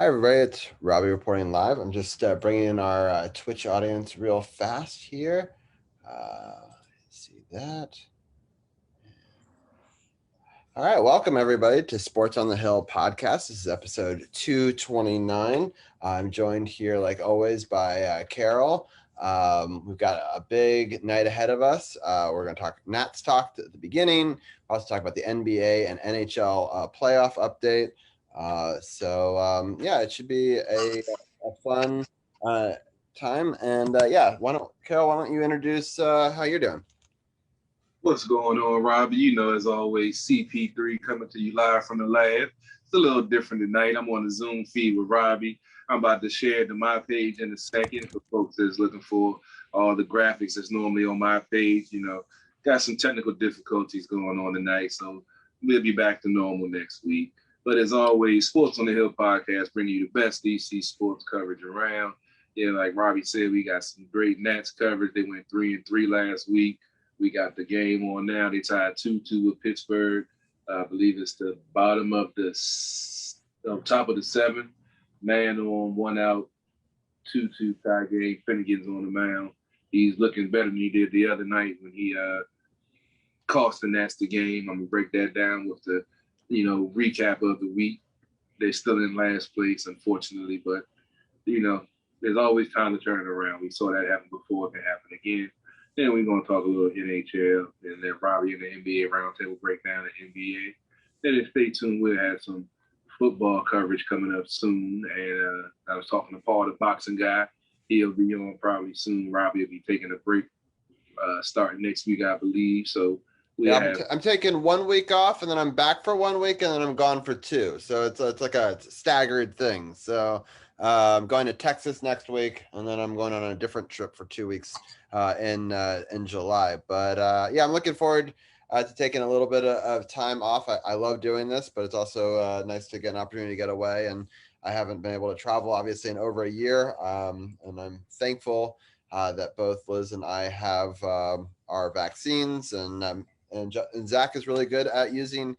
Hi, everybody. It's Robbie reporting live. I'm just bringing in our Twitch audience real fast here. See that. All right. Welcome, everybody, to Sports on the Hill podcast. This is episode 229. I'm joined here, like always, by Carol. We've got a big night ahead of us. We're going to talk Nats talk at the beginning, also talk about the NBA and NHL playoff update. Yeah, it should be a fun time. And yeah, Carol, why don't you introduce how you're doing? What's going on, Robbie? As always, CP3 coming to you live from the lab. It's a little different tonight. I'm on the Zoom feed with Robbie. I'm about to share it to my page in a second for folks that's looking for all the graphics that's normally on my page. Got some technical difficulties going on tonight, so we'll be back to normal next week. But as always, Sports on the Hill podcast bringing you the best DC sports coverage around. Yeah, like Robbie said, we got some great Nats coverage. They went 3-3 last week. We got the game on now. They tied 2-2 with Pittsburgh. I believe it's the bottom of the top of the seventh. Man on, one out, 2-2 tie game. Finnegan's on the mound. He's looking better than he did the other night when he cost the Nats the game. I'm gonna break that down with the recap of the week. They're still in last place, unfortunately, but there's always time to turn it around. We saw that happen before. It can happen again. Then we're going to talk a little NHL, and then Robbie in the NBA Roundtable breakdown of NBA. Then stay tuned. We'll have some football coverage coming up soon. And I was talking to Paul, the boxing guy. He'll be on probably soon. Robbie will be taking a break starting next week, I believe. So I'm taking 1 week off, and then I'm back for 1 week, and then I'm gone for two. So it's like a staggered thing. So I'm going to Texas next week, and then I'm going on a different trip for 2 weeks in July. But yeah, I'm looking forward to taking a little bit of time off. I love doing this, but it's also nice to get an opportunity to get away. And I haven't been able to travel, obviously, in over a year, and I'm thankful that both Liz and I have our vaccines, and Zach is really good at using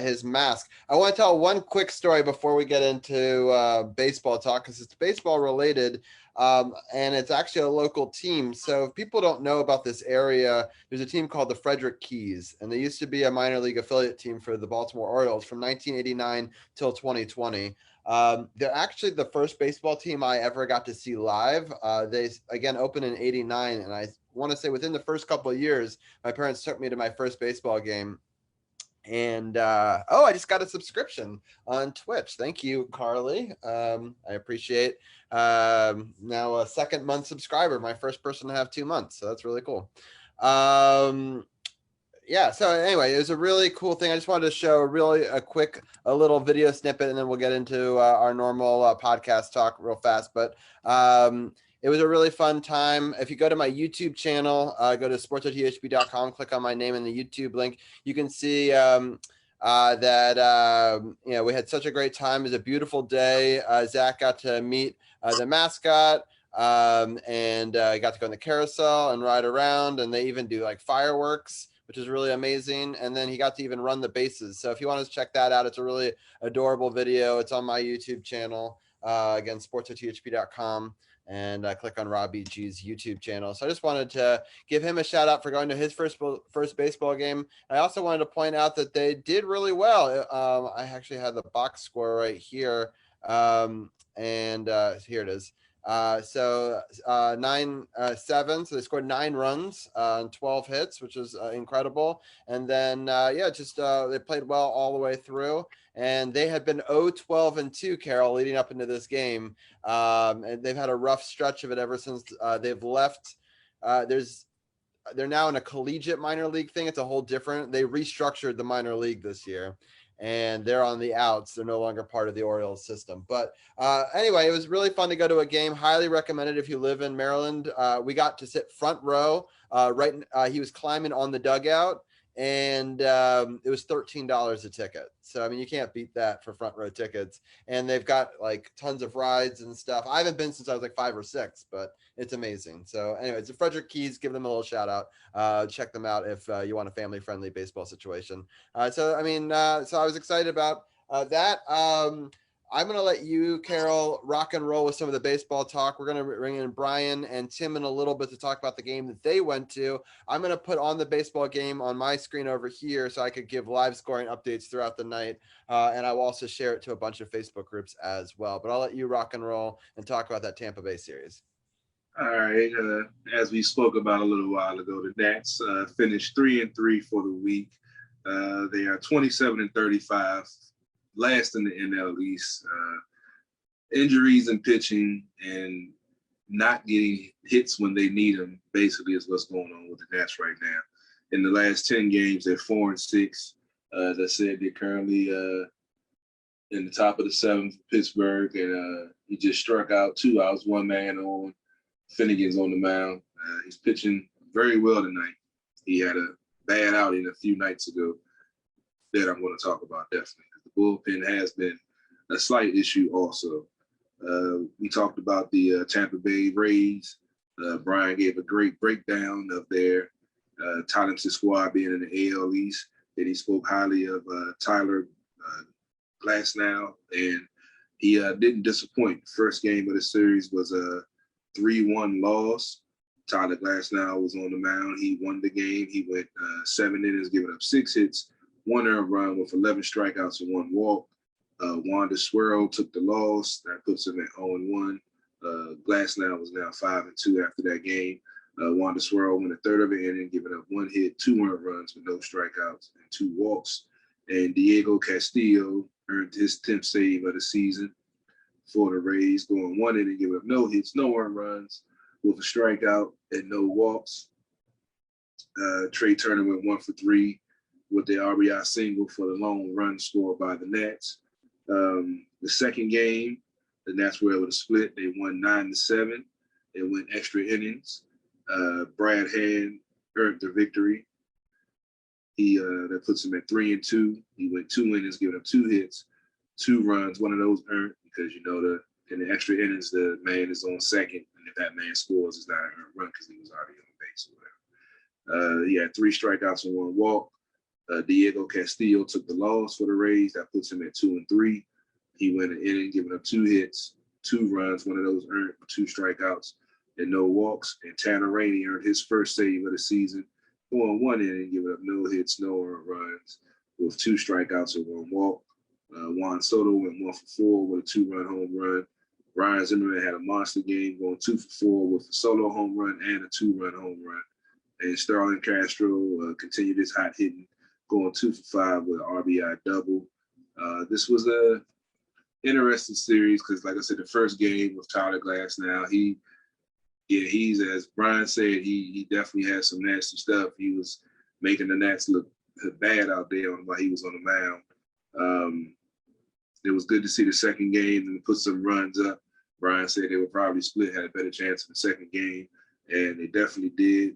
his mask. I want to tell one quick story before we get into baseball talk, because it's baseball related, and it's actually a local team. So if people don't know about this area, there's a team called the Frederick Keys, and they used to be a minor league affiliate team for the Baltimore Orioles from 1989 till 2020. They're actually the first baseball team I ever got to see live. They again opened in '89, and I want to say within the first couple of years, my parents took me to my first baseball game. And I just got a subscription on Twitch. Thank you, Carly. I appreciate now a second month subscriber, my first person to have 2 months. So that's really cool. Yeah, so anyway, it was a really cool thing. I just wanted to show a little video snippet, and then we'll get into our normal podcast talk real fast. But it was a really fun time. If you go to my YouTube channel, go to sports.thb.com, click on my name in the YouTube link, you can see that we had such a great time. It was a beautiful day. Zach got to meet the mascot. And got to go on the carousel and ride around, and they even do like fireworks, which is really amazing. And then he got to even run the bases. So if you want to check that out, it's a really adorable video. It's on my YouTube channel, again, sports.thb.com, and click on Robbie G's YouTube channel. So I just wanted to give him a shout out for going to his first baseball game. I also wanted to point out that they did really well. I actually had the box score right here. And here it is. 9-7. So they scored 9 runs on 12 hits, which is incredible. And then they played well all the way through. And they had been 0-12-2, Carol, leading up into this game. And they've had a rough stretch of it ever since they've left. They're now in a collegiate minor league thing. It's a whole different. They restructured the minor league this year, and they're on the outs. They're no longer part of the Orioles system. But anyway, it was really fun to go to a game. Highly recommended if you live in Maryland. We got to sit front row. He was climbing on the dugout, and it was $13 a ticket. So I mean, you can't beat that for front row tickets. And they've got like tons of rides and stuff. I haven't been since I was like 5 or 6, but it's amazing. So anyway, it's the Frederick Keys. Give them a little shout out. Check them out if you want a family friendly baseball situation. So I was excited about that. I'm going to let you, Carol, rock and roll with some of the baseball talk. We're going to bring in Brian and Tim in a little bit to talk about the game that they went to. I'm going to put on the baseball game on my screen over here so I could give live scoring updates throughout the night. And I will also share it to a bunch of Facebook groups as well. But I'll let you rock and roll and talk about that Tampa Bay series. All right. As we spoke about a little while ago, the Nats finished 3-3 for the week. They are 27-35, last in the NL East. Injuries and pitching and not getting hits when they need them basically is what's going on with the Nats right now. In the last 10 games, they're 4-6. As I said, they're currently in the top of the seventh, Pittsburgh, and he just struck out 2 outs, 1 man on. Finnegan's on the mound. He's pitching very well tonight. He had a bad outing a few nights ago that I'm going to talk about definitely. The bullpen has been a slight issue also. We talked about the Tampa Bay Rays. Brian gave a great breakdown of their talented squad being in the AL East. Then he spoke highly of Tyler Glasnow, and he didn't disappoint. First game of the series was a 3-1 loss. Tyler Glasnow was on the mound. He won the game. He went 7 innings, giving up 6 hits, 1 earned run with 11 strikeouts and 1 walk. Wander Swirl took the loss. That puts him at 0-1. Glasnow was now 5-2 after that game. Wander Swirl went a third of an inning, giving up 1 hit, 2 earned runs with no strikeouts and 2 walks. And Diego Castillo earned his 10th save of the season for the Rays, going 1 inning, giving up no hits, no earned runs, with a strikeout and no walks. Trey Turner went 1 for 3 with the RBI single for the lone run scored by the Nats. The second game, the Nats were able to split. They won 9-7. They went extra innings. Brad Hand earned the victory. That puts him at 3-2. He went 2 innings, giving up 2 hits, 2 runs. One of those earned because in the extra innings the man is on second, and if that man scores, it's not an earned run because he was already on base or whatever. He had 3 strikeouts and 1 walk. Diego Castillo took the loss for the Rays. That puts him at 2-3. He went an inning, giving up 2 hits, 2 runs. One of those earned, 2 strikeouts and no walks. And Tanner Rainey earned his first save of the season, going 1 inning, giving up no hits, no earned runs, with 2 strikeouts and 1 walk. Juan Soto went 1 for 4 with a 2-run home run. Ryan Zimmerman had a monster game, going 2 for 4 with a solo home run and a 2-run home run. And Starlin Castro continued his hot hitting, going 2 for 5 with an RBI double. This was a interesting series because, like I said, the first game with Tyler Glasnow, he's, as Brian said, he definitely had some nasty stuff. He was making the Nats look bad out there while he was on the mound. It was good to see the second game and put some runs up. Brian said they would probably split, had a better chance in the second game, and they definitely did.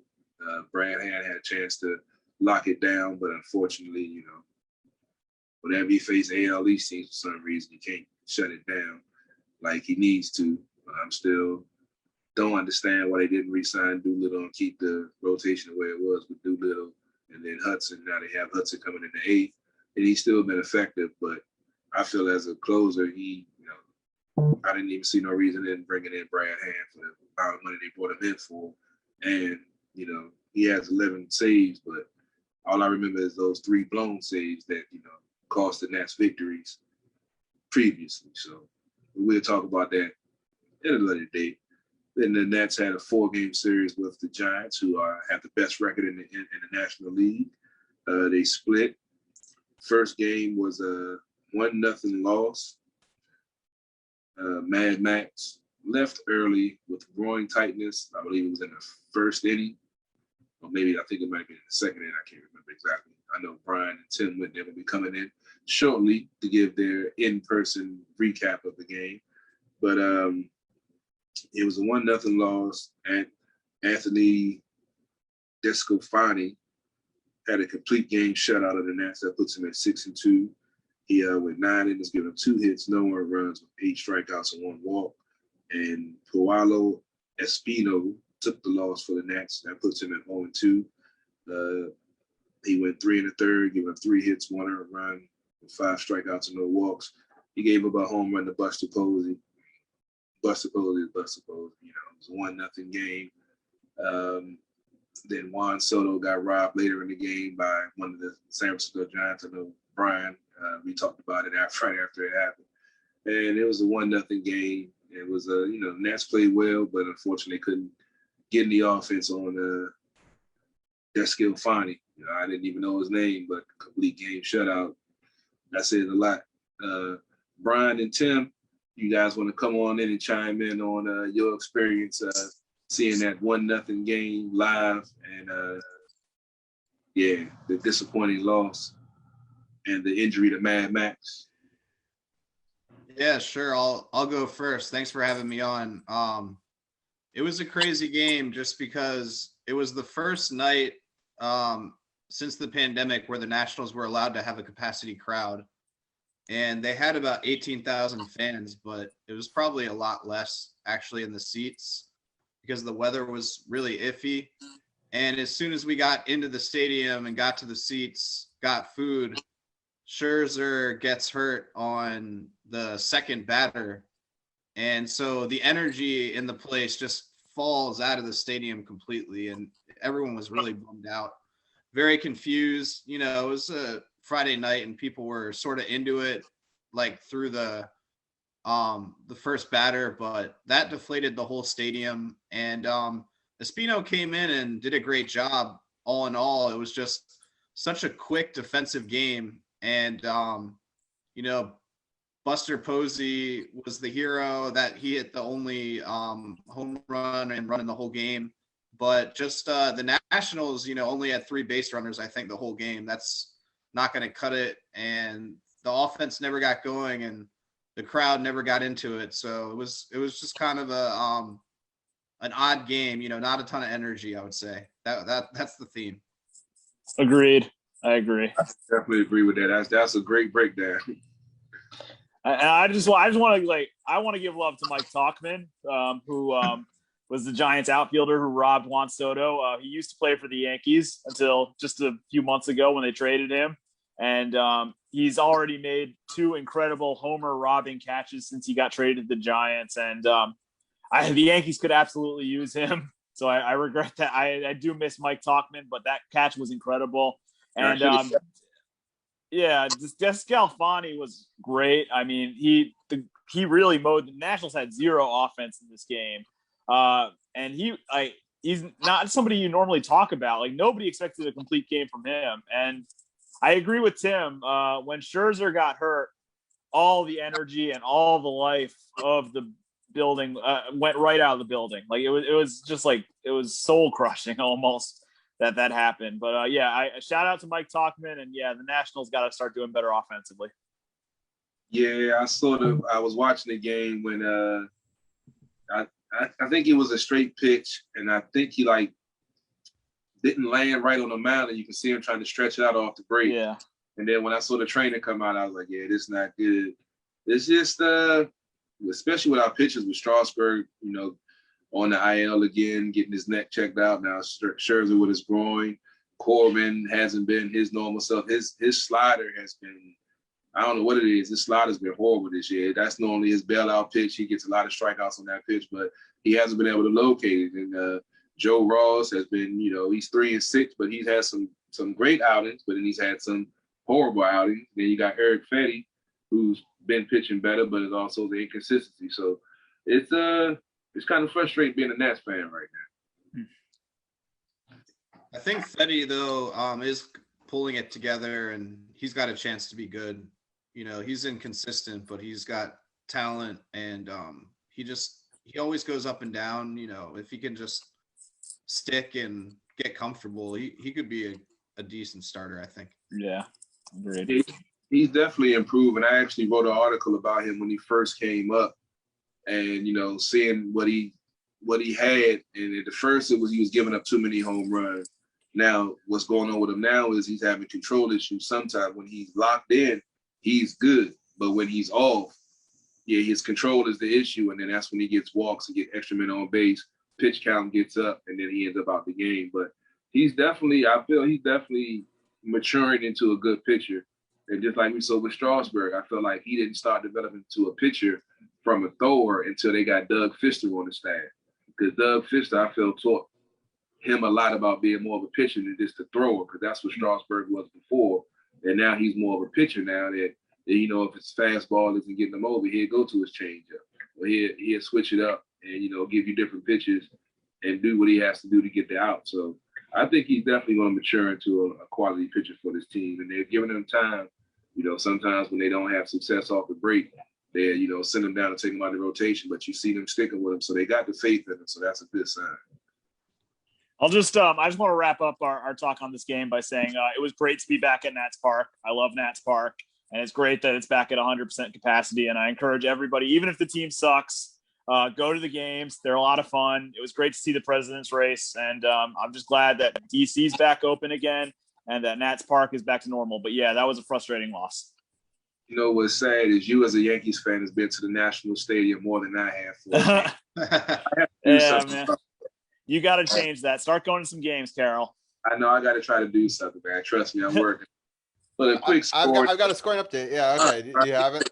Brad Hand had a chance to lock it down, but unfortunately, whenever he faced AL East teams for some reason, he can't shut it down like he needs to. I'm still don't understand why they didn't re-sign Doolittle and keep the rotation the way it was with Doolittle and then Hudson. Now they have Hudson coming in the 8th, and he's still been effective, but I feel as a closer, I didn't even see no reason in bringing in Brad Hand for the amount of money they brought him in for. And, he has 11 saves, but all I remember is those 3 blown saves that, cost the Nats victories previously. So we'll talk about that at a later date. Then the Nats had a 4-game series with the Giants, who have the best record in the National League. They split. First game was a 1-0 loss. Mad Max left early with groin tightness. I believe it was in the first inning, or maybe I think it might have been in the second inning. I can't remember exactly. I know Brian and Tim they're going to be coming in shortly to give their in-person recap of the game. But it was a 1-0 loss, and Anthony Descofani had a complete game shutout of the Nats that puts him at 6-2. He went 9 innings, giving up 2 hits, no earned runs, with 8 strikeouts and 1 walk. And Paulo Espino took the loss for the Nats. That puts him at 0-2. He went 3 1/3, giving up 3 hits, 1 earned run, with 5 strikeouts and no walks. He gave up a home run to Buster Posey. Buster Posey is Buster Posey. You know, it was a 1-0 game. Then Juan Soto got robbed later in the game by one of the San Francisco Giants. I know Brian, we talked about it right after it happened. And it was a 1-0 game. It was the Nats played well, but unfortunately couldn't get in the offense on Descalfani. I didn't even know his name, but complete game shutout. That says a lot. Brian and Tim, you guys want to come on in and chime in on your experience seeing that 1-0 game live and the disappointing loss and the injury to Mad Max. Yeah, sure. I'll go first. Thanks for having me on. It was a crazy game just because it was the first night since the pandemic where the Nationals were allowed to have a capacity crowd. And they had about 18,000 fans, but it was probably a lot less actually in the seats because the weather was really iffy. And as soon as we got into the stadium and got to the seats, got food, Scherzer gets hurt on the second batter. And so the energy in the place just falls out of the stadium completely. And everyone was really bummed out, very confused. You know, it was a Friday night and people were sort of into it, like through the first batter, but that deflated the whole stadium. And Espino came in and did a great job. All in all, it was just such a quick defensive game. And, Buster Posey was the hero that he hit the only home run and run in the whole game. But just the Nationals, only had 3 base runners, I think, the whole game. That's not going to cut it. And the offense never got going and the crowd never got into it. So it was just kind of an odd game, not a ton of energy, I would say. That's the theme. Agreed. I agree. I definitely agree with that. That's a great breakdown. I just want to give love to Mike Talkman, who was the Giants outfielder who robbed Juan Soto. He used to play for the Yankees until just a few months ago when they traded him. And he's already made 2 incredible homer robbing catches since he got traded to the Giants. And the Yankees could absolutely use him. So I regret that. I do miss Mike Talkman, but that catch was incredible. And Descalfani was great. I mean, he really mowed. The Nationals had 0 offense in this game. And he's not somebody you normally talk about. Like, nobody expected a complete game from him. And I agree with Tim. When Scherzer got hurt, all the energy and all the life of the building went right out of the building. Like, it was just like, it was soul crushing almost that happened. But I shout out to Mike Talkman, and the Nationals got to start doing better offensively. Yeah, I was watching the game when I think it was a straight pitch, and I think he didn't land right on the mound, and you can see him trying to stretch it out off the break. Yeah. And then when I saw the trainer come out, I was like, yeah, this is not good. It's just especially with our pitchers with Strasburg, on the IL again, getting his neck checked out. Now Scherzer with his groin. Corbin hasn't been his normal self. His slider has been, I don't know what it is. His slider's been horrible this year. That's normally his bailout pitch. He gets a lot of strikeouts on that pitch, but he hasn't been able to locate it. And Joe Ross has been, he's 3-6, but he's had some great outings, but then he's had some horrible outings. Then you got Eric Fetty, who's been pitching better, but it's also the inconsistency. So it's kind of frustrating being a Nats fan right now. I think Fetty, though, is pulling it together, and he's got a chance to be good. He's inconsistent, but he's got talent, and he always goes up and down. If he can just stick and get comfortable, he could be a decent starter, I think. Yeah, agreed. He's definitely improving. I actually wrote an article about him when he first came up, and seeing what he had. And at first he was giving up too many home runs. Now what's going on with him now is he's having control issues. Sometimes when he's locked in, he's good, but when he's off, his control is the issue, and then that's when he gets walks and get extra men on base. Pitch count gets up, and then he ends up out the game. But I feel he's definitely maturing into a good pitcher. And just like we saw with Strasburg, I feel like he didn't start developing to a pitcher from a thrower until they got Doug Fister on the staff. Because Doug Fister, I feel, taught him a lot about being more of a pitcher than just a thrower, because that's what Strasburg was before. And now he's more of a pitcher now that you know, if his fastball isn't getting him over, he'll go to his changeup. Or he'll switch it up and, you know, give you different pitches and do what he has to do to get the out. So I think he's definitely going to mature into a quality pitcher for this team. And they're giving him time. You know, sometimes when they don't have success off the break, they, you know, send him down and take him out of the rotation, but you see them sticking with him. So they got the faith in him. So that's a good sign. I just want to wrap up our talk on this game by saying it was great to be back at Nats Park. I love Nats Park, and it's great that it's back at 100% capacity. And I encourage everybody, even if the team sucks, go to the games. They're a lot of fun. It was great to see the president's race, and I'm just glad that DC's back open again and that Nats Park is back to normal. But yeah, that was a frustrating loss. You know what's sad is you as a Yankees fan has been to the National Stadium more than I have. Yeah, man. You got to change that. Start going to some games, Carol. I know I got to try to do something, man. Trust me, I'm working. But a quick score. I've got a scoring update. Yeah, okay. Do you have it?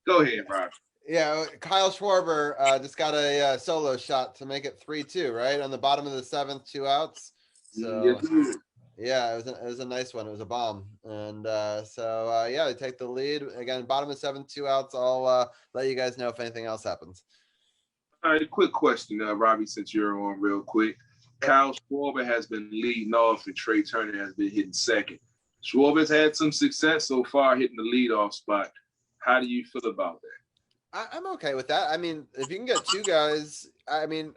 Go ahead, Rob. Yeah, Kyle Schwarber just got a solo shot to make it 3-2, right? On the bottom of the seventh, 2 outs. So, yeah, it was a nice one. It was a bomb. And yeah, they take the lead. Again, bottom of the seventh, 2 outs. I'll let you guys know if anything else happens. All right, quick question, Robbie, since you're on real quick. Kyle Schwarber has been leading off and Trey Turner has been hitting second. Schwarber's had some success so far hitting the leadoff spot. How do you feel about that? I'm okay with that. I mean, if you can get 2 guys, I mean,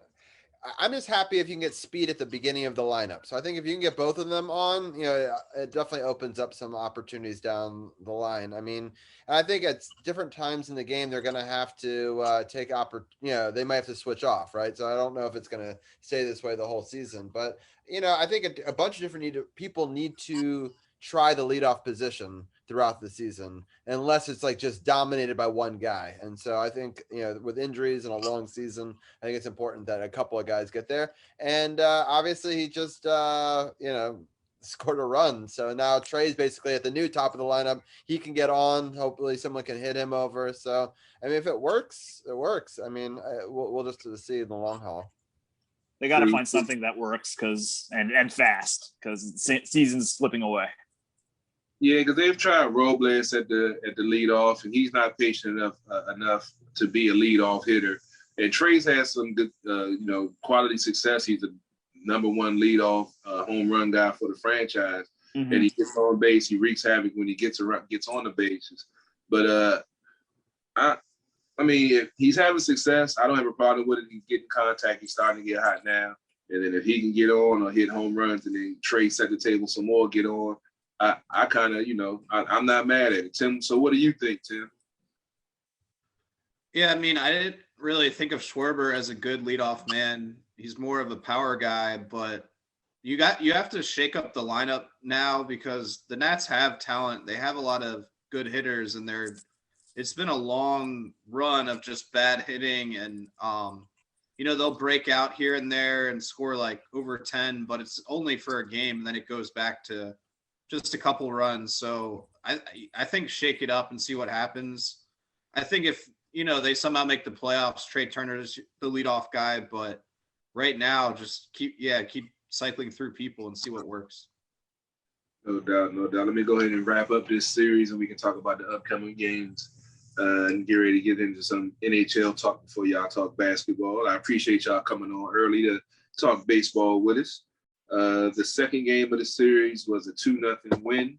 I'm just happy if you can get speed at the beginning of the lineup. So I think if you can get both of them on, you know, it definitely opens up some opportunities down the line. I mean, I think at different times in the game, they're going to have to they might have to switch off, right? So I don't know if it's going to stay this way the whole season. But, you know, I think a bunch of different people need to try the leadoff position throughout the season, unless it's like just dominated by one guy. And so I think, you know, with injuries and a long season, I think it's important that a couple of guys get there. And obviously he just, scored a run. So now Trey's basically at the new top of the lineup. He can get on. Hopefully someone can hit him over. So, I mean, if it works, it works. I mean, we'll just see in the long haul. They got to find something that works and fast because season's slipping away. Yeah, because they've tried Robles at the leadoff, and he's not patient enough to be a leadoff hitter. And Trey's had some good, quality success. He's the #1 leadoff home run guy for the franchise, and he gets on base. He wreaks havoc when he gets on the bases. But I mean, if he's having success, I don't have a problem with it. He's getting contact. He's starting to get hot now. And then if he can get on or hit home runs, and then Trey set the table some more, get on. I kind of, I'm not mad at it. Tim, so what do you think, Tim? Yeah, I mean, I didn't really think of Schwarber as a good leadoff man. He's more of a power guy, but you have to shake up the lineup now because the Nats have talent. They have a lot of good hitters, and it's been a long run of just bad hitting, and they'll break out here and there and score like over 10, but it's only for a game, and then it goes back to just a couple runs. So I think shake it up and see what happens. I think if, they somehow make the playoffs, Trey Turner is the leadoff guy, but right now just keep cycling through people and see what works. No doubt. Let me go ahead and wrap up this series and we can talk about the upcoming games and get ready to get into some NHL talk before y'all talk basketball. I appreciate y'all coming on early to talk baseball with us. The second game of the series was a 2-0 win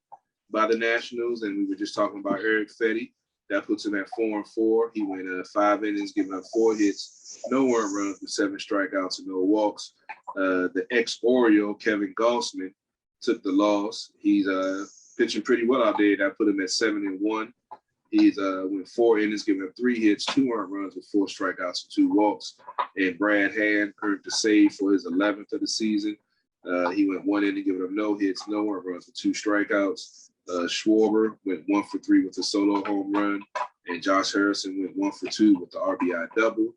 by the Nationals, and we were just talking about Eric Fetty. That puts him at 4-4. He went 5 innings, giving up 4 hits, no earned runs, with 7 strikeouts and no walks. The ex-Oriole, Kevin Gausman, took the loss. He's pitching pretty well out there. That put him at 7-1. He's went 4 innings, giving up 3 hits, 2 earned runs with 4 strikeouts and 2 walks. And Brad Hand earned the save for his 11th of the season. He went 1 inning, giving up no hits, no earned runs with 2 strikeouts. Schwarber went 1 for 3 with a solo home run, and Josh Harrison went 1 for 2 with the RBI double.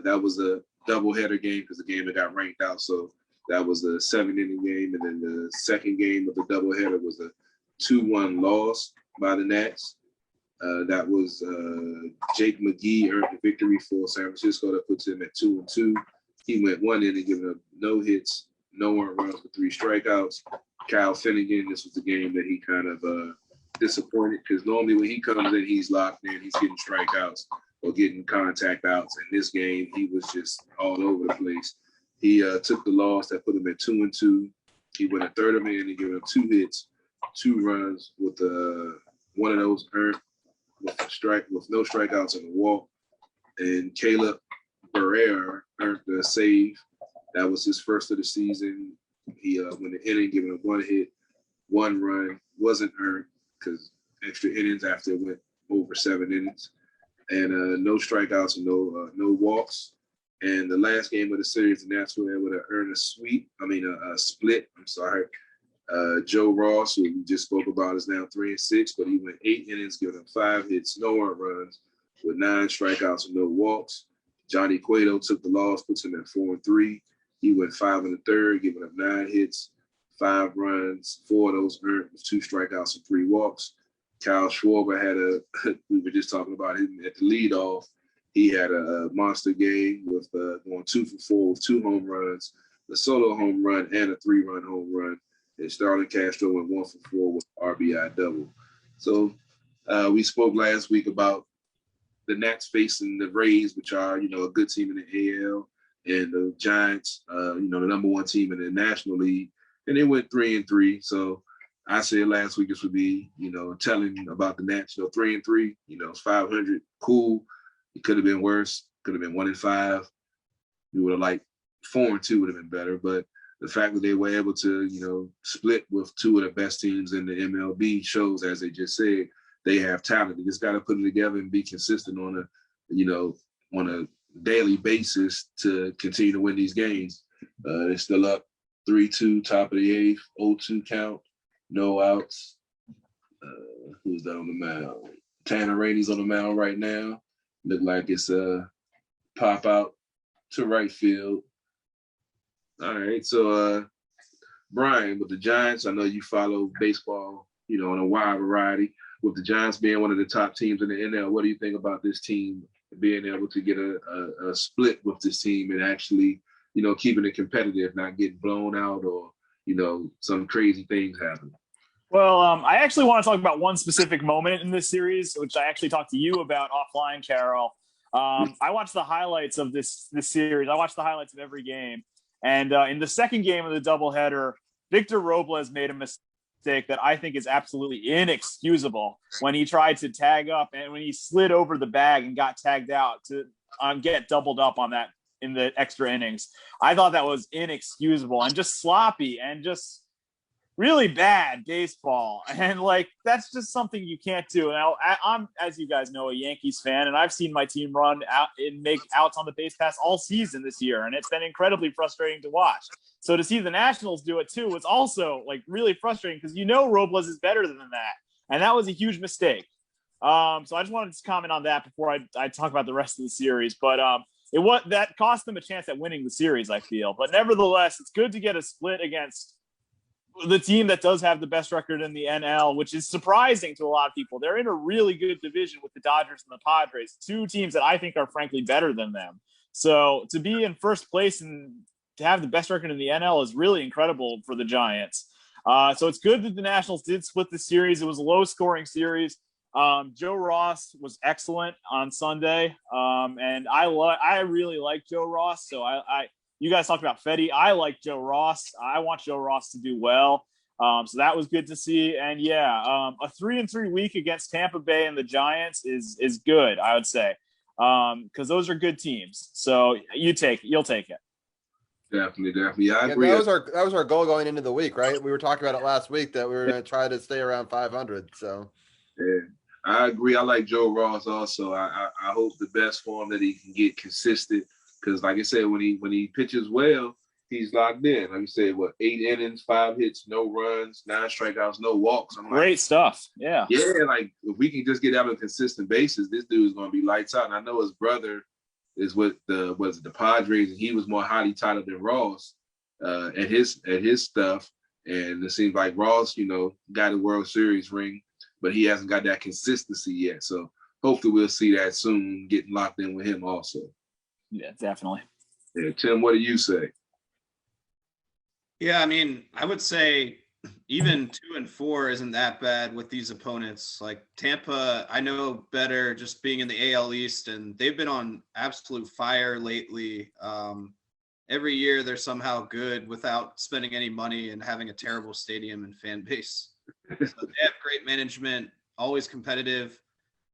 That was a doubleheader game because the game that got ranked out. So that was a 7-inning game, and then the second game of the doubleheader was a 2-1 loss by the Nats. That was Jake McGee earned the victory for San Francisco. That puts him at 2-2. He went 1 inning, giving up no hits, no earned runs with 3 strikeouts. Kyle Finnegan, this was the game that he kind of disappointed because normally when he comes in, he's locked in, he's getting strikeouts or getting contact outs. In this game, he was just all over the place. He took the loss that put him at 2-2. He went a third of an inning, giving up 2 hits, 2 runs with one of those earned with no strikeouts and a walk. And Caleb Barrera earned the save. That was his first of the season. He went the inning, giving up 1 hit, 1 run, wasn't earned because extra innings after it went over 7 innings, and no strikeouts and no walks. And the last game of the series, the Nats were able to earn a split. I'm sorry. Joe Ross, who we just spoke about, is now 3-6, but he went 8 innings, giving up 5 hits, no earned runs, with 9 strikeouts and no walks. Johnny Cueto took the loss, puts him at 4-3. He went 5 1/3, giving up 9 hits, 5 runs, 4 of those earned with 2 strikeouts and 3 walks. Kyle Schwarber had we were just talking about him at the leadoff. He had a monster game with going 2 for 4 with 2 home runs, a solo home run, and a 3-run home run. And Starlin Castro went 1 for 4 with RBI double. So we spoke last week about the Nats facing the Rays, which are, a good team in the AL, and the Giants, the number 1 team in the National League. And they went 3-3. So I said last week this would be, telling about the Nats, 3-3, it's 500, cool. It could have been worse. Could have been 1-5. We would have liked 4-2 would have been better. But the fact that they were able to, split with 2 of the best teams in the MLB shows, as they just said, they have talent. They just got to put it together and be consistent on a daily basis to continue to win these games. They're still up 3-2, top of the 8th, 0-2 count, no outs. Who's that on the mound? Tanner Rainey's on the mound right now. Look like it's a pop out to right field. All right, so Brian, with the Giants, I know you follow baseball, on a wide variety. With the Giants being one of the top teams in the NL, what do you think about this team being able to get a split with this team and actually, keeping it competitive, not getting blown out or, some crazy things happen? Well, I actually want to talk about one specific moment in this series, which I actually talked to you about offline, Carol. I watched the highlights of this series. I watched the highlights of every game. And in the second game of the doubleheader, Victor Robles made a mistake that I think is absolutely inexcusable when he tried to tag up and when he slid over the bag and got tagged out to get doubled up on that in the extra innings. I thought that was inexcusable and just sloppy and just really bad baseball. And that's just something you can't do. Now, I'm, as you guys know, a Yankees fan, and I've seen my team run out and make outs on the base pass all season this year. And it's been incredibly frustrating to watch. So to see the Nationals do it too was also really frustrating because Robles is better than that. And that was a huge mistake. So I just wanted to comment on that before I talk about the rest of the series. But that cost them a chance at winning the series, I feel. But nevertheless, it's good to get a split against the team that does have the best record in the NL, which is surprising to a lot of people. They're in a really good division with the Dodgers and the Padres, 2 teams that I think are frankly better than them. So to be in first place and to have the best record in the NL is really incredible for the Giants. So it's good that the Nationals did split the series. It was a low-scoring series. Joe Ross was excellent on Sunday, and I really like Joe Ross. So you guys talked about Fetty. I like Joe Ross. I want Joe Ross to do well. So that was good to see. And a 3-3 week against Tampa Bay and the Giants is good, I would say, because those are good teams. So you'll take it. Definitely. I agree. That was our goal going into the week, right? We were talking about it last week that we were going to try to stay around 500. So yeah, I agree. I like Joe Ross also. I hope the best for him that he can get consistent. Because, like I said, when he pitches well, he's locked in. Like you said, 8 innings, 5 hits, no runs, 9 strikeouts, no walks. Great stuff. Yeah. Yeah, if we can just get out on a consistent basis, this dude is going to be lights out. And I know his brother is with the Padres, and he was more highly touted than Ross at his stuff. And it seems like Ross, got a World Series ring, but he hasn't got that consistency yet. So hopefully we'll see that soon, getting locked in with him also. Yeah, definitely. Yeah, Tim, what do you say? Yeah, I mean, I would say even 2-4 isn't that bad with these opponents. Like Tampa, I know better just being in the AL East, and they've been on absolute fire lately. Every year they're somehow good without spending any money and having a terrible stadium and fan base. So they have great management, always competitive.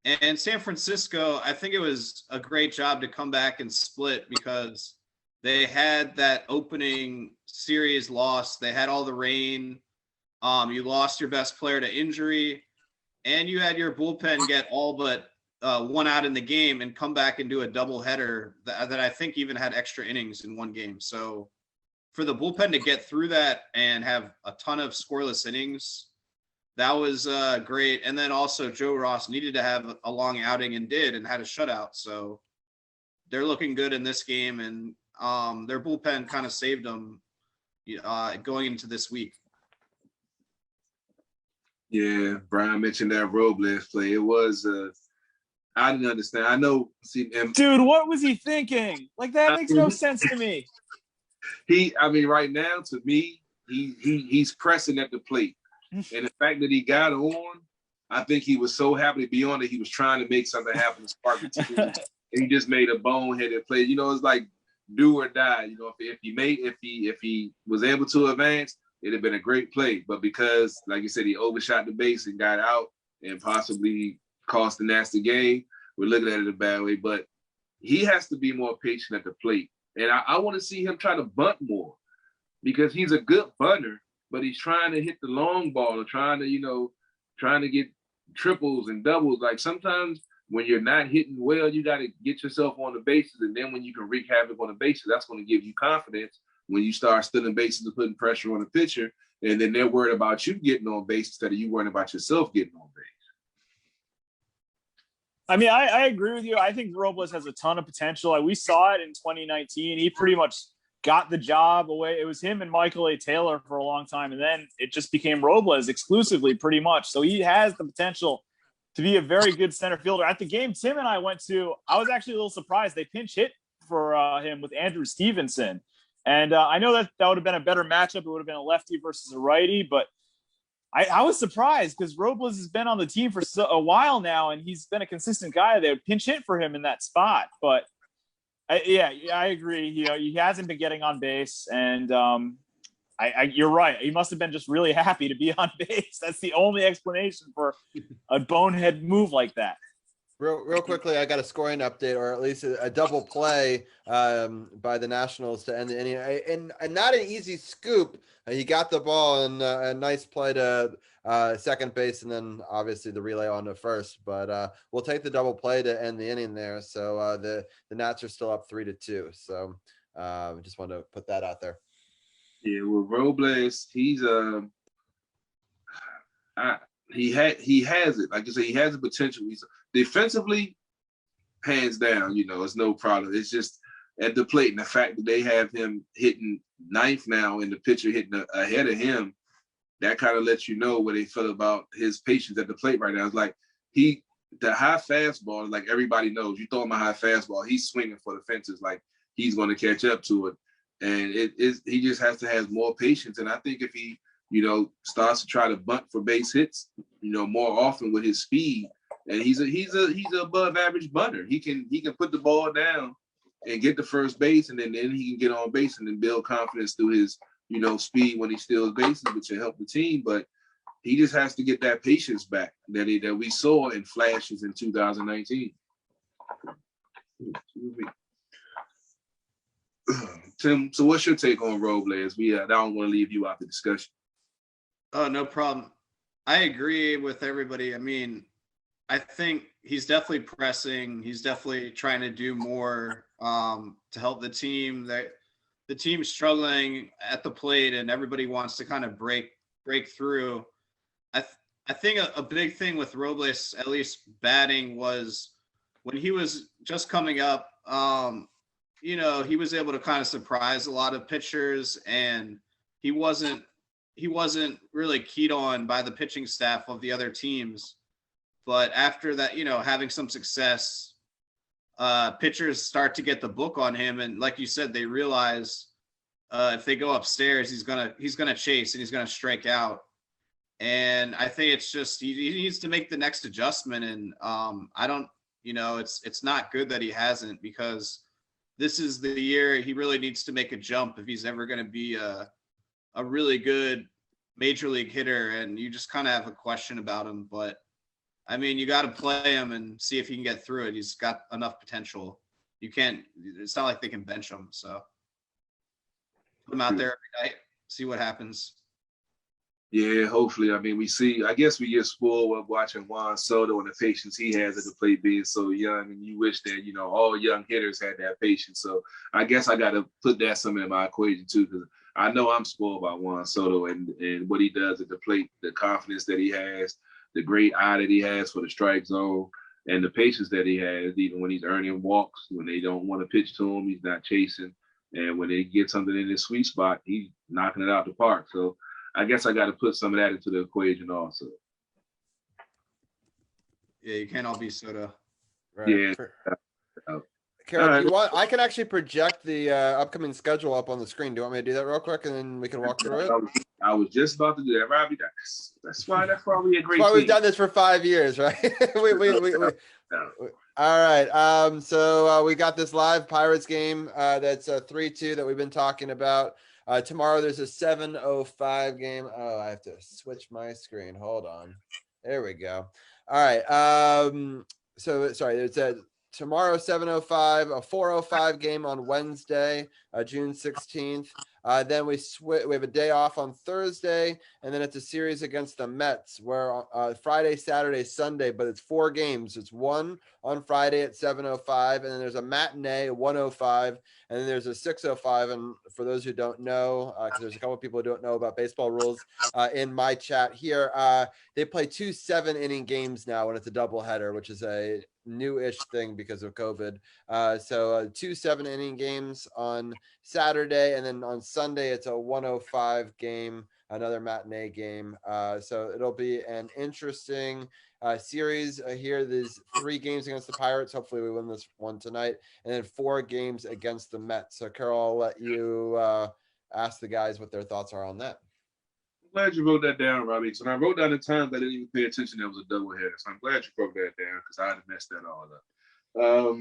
And San Francisco, I think it was a great job to come back and split because they had that opening series loss. They had all the rain. You lost your best player to injury, and you had your bullpen get all but one out in the game and come back and do a doubleheader that I think even had extra innings in one game. So for the bullpen to get through that and have a ton of scoreless innings, that was great. And then also Joe Ross needed to have a long outing and did, and had a shutout. So they're looking good in this game, and their bullpen kind of saved them going into this week. Yeah, Brian mentioned that Robles play. It was I didn't understand. I know. Dude, what was he thinking? Like, that makes no sense to me. Right now, to me, he's pressing at the plate. And the fact that he got on, I think he was so happy to be on that he was trying to make something happen to spark the team. And he just made a boneheaded play. It's like do or die. If he was able to advance, it'd have been a great play. But because, like you said, he overshot the base and got out and possibly cost the nasty game, we're looking at it a bad way. But he has to be more patient at the plate. And I want to see him try to bunt more, because he's a good bunter, but he's trying to hit the long ball or trying to get triples and doubles. Like, sometimes when you're not hitting well, you got to get yourself on the bases. And then when you can wreak havoc on the bases, that's going to give you confidence when you start stealing bases and putting pressure on the pitcher. And then they're worried about you getting on base instead of you worrying about yourself getting on base. I mean, I agree with you. I think Robles has a ton of potential. Like, we saw it in 2019. He pretty much got the job away. It was him and Michael A. Taylor for a long time, and then it just became Robles exclusively pretty much. So he has the potential to be a very good center fielder. At the game Tim and I went to, I was actually a little surprised. They pinch hit for him with Andrew Stevenson. And I know that would have been a better matchup. It would have been a lefty versus a righty, but I was surprised because Robles has been on the team for a while now, and he's been a consistent guy. They would pinch hit for him in that spot. But I agree. He hasn't been getting on base, and you're right. He must have been just really happy to be on base. That's the only explanation for a bonehead move like that. Real quickly, I got a scoring update, or at least a double play by the Nationals to end the inning. And not an easy scoop. He got the ball, and a nice play to second base, and then obviously the relay on to first. But we'll take the double play to end the inning there. So the Nats are still up 3-2. So just wanted to put that out there. Yeah, well, Robles, he's he has it. Like you say, he has the potential. He's defensively, hands down, it's no problem. It's just at the plate, and the fact that they have him hitting ninth now and the pitcher hitting ahead of him, that kind of lets you know what they feel about his patience at the plate right now. It's like the high fastball, like everybody knows, you throw him a high fastball, he's swinging for the fences, like he's going to catch up to it. And he just has to have more patience. And I think if he, starts to try to bunt for base hits, more often with his speed, and he's a above average bunter. He can put the ball down and get to first base, and then he can get on base and then build confidence through his, speed when he steals bases, which will help the team. But he just has to get that patience back that we saw in flashes in 2019. Tim, so what's your take on Robles? I don't want to leave you out the discussion. Oh, no problem. I agree with everybody. I mean, I think he's definitely pressing. He's definitely trying to do more to help the team. The team's struggling at the plate, and everybody wants to kind of break through. I think a big thing with Robles, at least batting, was when he was just coming up. He was able to kind of surprise a lot of pitchers, and he wasn't he wasn't really keyed on by the pitching staff of the other teams. But after that, having some success, pitchers start to get the book on him, and like you said, they realize if they go upstairs, he's gonna chase and he's gonna strike out. And I think it's just he needs to make the next adjustment. And I don't, it's not good that he hasn't, because this is the year he really needs to make a jump if he's ever going to be a really good major league hitter. And you just kind of have a question about him. But I mean, you got to play him and see if he can get through it. He's got enough potential. It's not like they can bench him. So put him out there every night, see what happens. Yeah, hopefully. I mean, I guess we get spoiled with watching Juan Soto and the patience he has at the plate being so young. And you wish that, all young hitters had that patience. So I guess I got to put that some in my equation too, because I know I'm spoiled by Juan Soto and what he does at the plate, the confidence that he has, the great eye that he has for the strike zone, and the patience that he has, even when he's earning walks, when they don't want to pitch to him, he's not chasing. And when they get something in his sweet spot, he's knocking it out the park. So I guess I got to put some of that into the equation also. Yeah, you can't all be Soto. Right. Yeah. Karen, All if you want, I can actually project the upcoming schedule up on the screen. Do you want me to do that real quick, and then we can walk through it? I was just about to do that, Robbie. That's why we a great That's why we've team. done this for 5 years, right? All right. So we got this live Pirates game that's a 3-2 that we've been talking about. Tomorrow there's a 7:05 game. Oh, I have to switch my screen. Hold on. There we go. All right. So sorry, there's a tomorrow 7:05, a 4:05 game on Wednesday, June 16th. Then we have a day off on Thursday, and then it's a series against the Mets where Friday, Saturday, Sunday, but it's 4 games. It's one on Friday at 7:05, and then there's a matinee 1:05, and then there's a 6:05. And for those who don't know, because there's a couple of people who don't know about baseball rules in my chat here, they play 2 7-inning games now when it's a doubleheader, which is a new-ish thing because of COVID. So 2 7-inning games on Saturday, and then on Sunday it's a 1:05 game, another matinee game. So it'll be an interesting series here. There's 3 games against the Pirates. Hopefully we win this one tonight, and then 4 games against the Mets. So Carol, I'll let you ask the guys what their thoughts are on that. I'm glad you wrote that down, Robbie. So when I wrote down the times, I didn't even pay attention. That was a doubleheader. So I'm glad you broke that down, because I'd have messed that all up.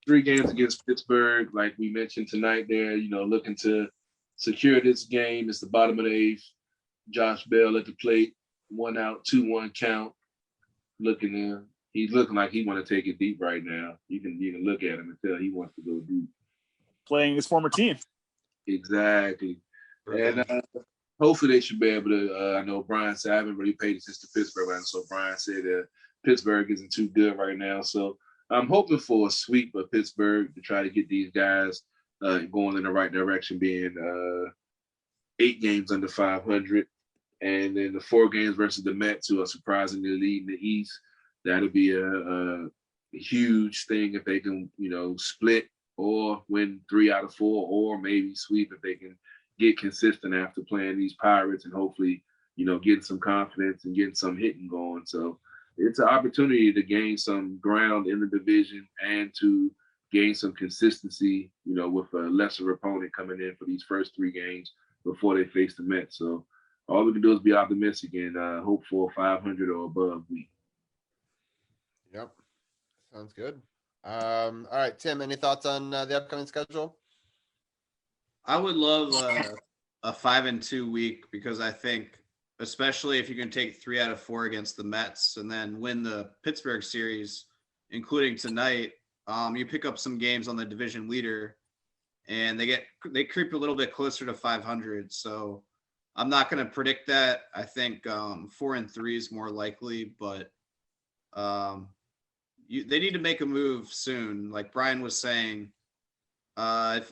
3 games against Pittsburgh, like we mentioned tonight there, looking to secure this game. It's the bottom of the 8th. Josh Bell at the plate, 1 out, 2-1 count. He's looking like he want to take it deep right now. You can look at him and tell he wants to go deep. Playing his former team. Exactly. And hopefully they should be able to, I know Brian said, I haven't really paid attention to Pittsburgh right now, so Brian said that Pittsburgh isn't too good right now. So I'm hoping for a sweep of Pittsburgh to try to get these guys going in the right direction, being 8 games under 500. And then the 4 games versus the Mets, who are surprisingly leading the East. That'll be a huge thing if they can, split or win 3 out of 4, or maybe sweep if they can get consistent after playing these Pirates and hopefully, getting some confidence and getting some hitting going. So it's an opportunity to gain some ground in the division and to gain some consistency, with a lesser opponent coming in for these first 3 games before they face the Mets. So all we can do is be optimistic and hope for 500 or above week. Yep. Sounds good. All right, Tim, any thoughts on the upcoming schedule? I would love a 5-2 week, because I think, especially if you can take 3 out of 4 against the Mets and then win the Pittsburgh series, including tonight, you pick up some games on the division leader, and they creep a little bit closer to 500. So I'm not going to predict that. I think 4-3 is more likely, but they need to make a move soon. Like Brian was saying,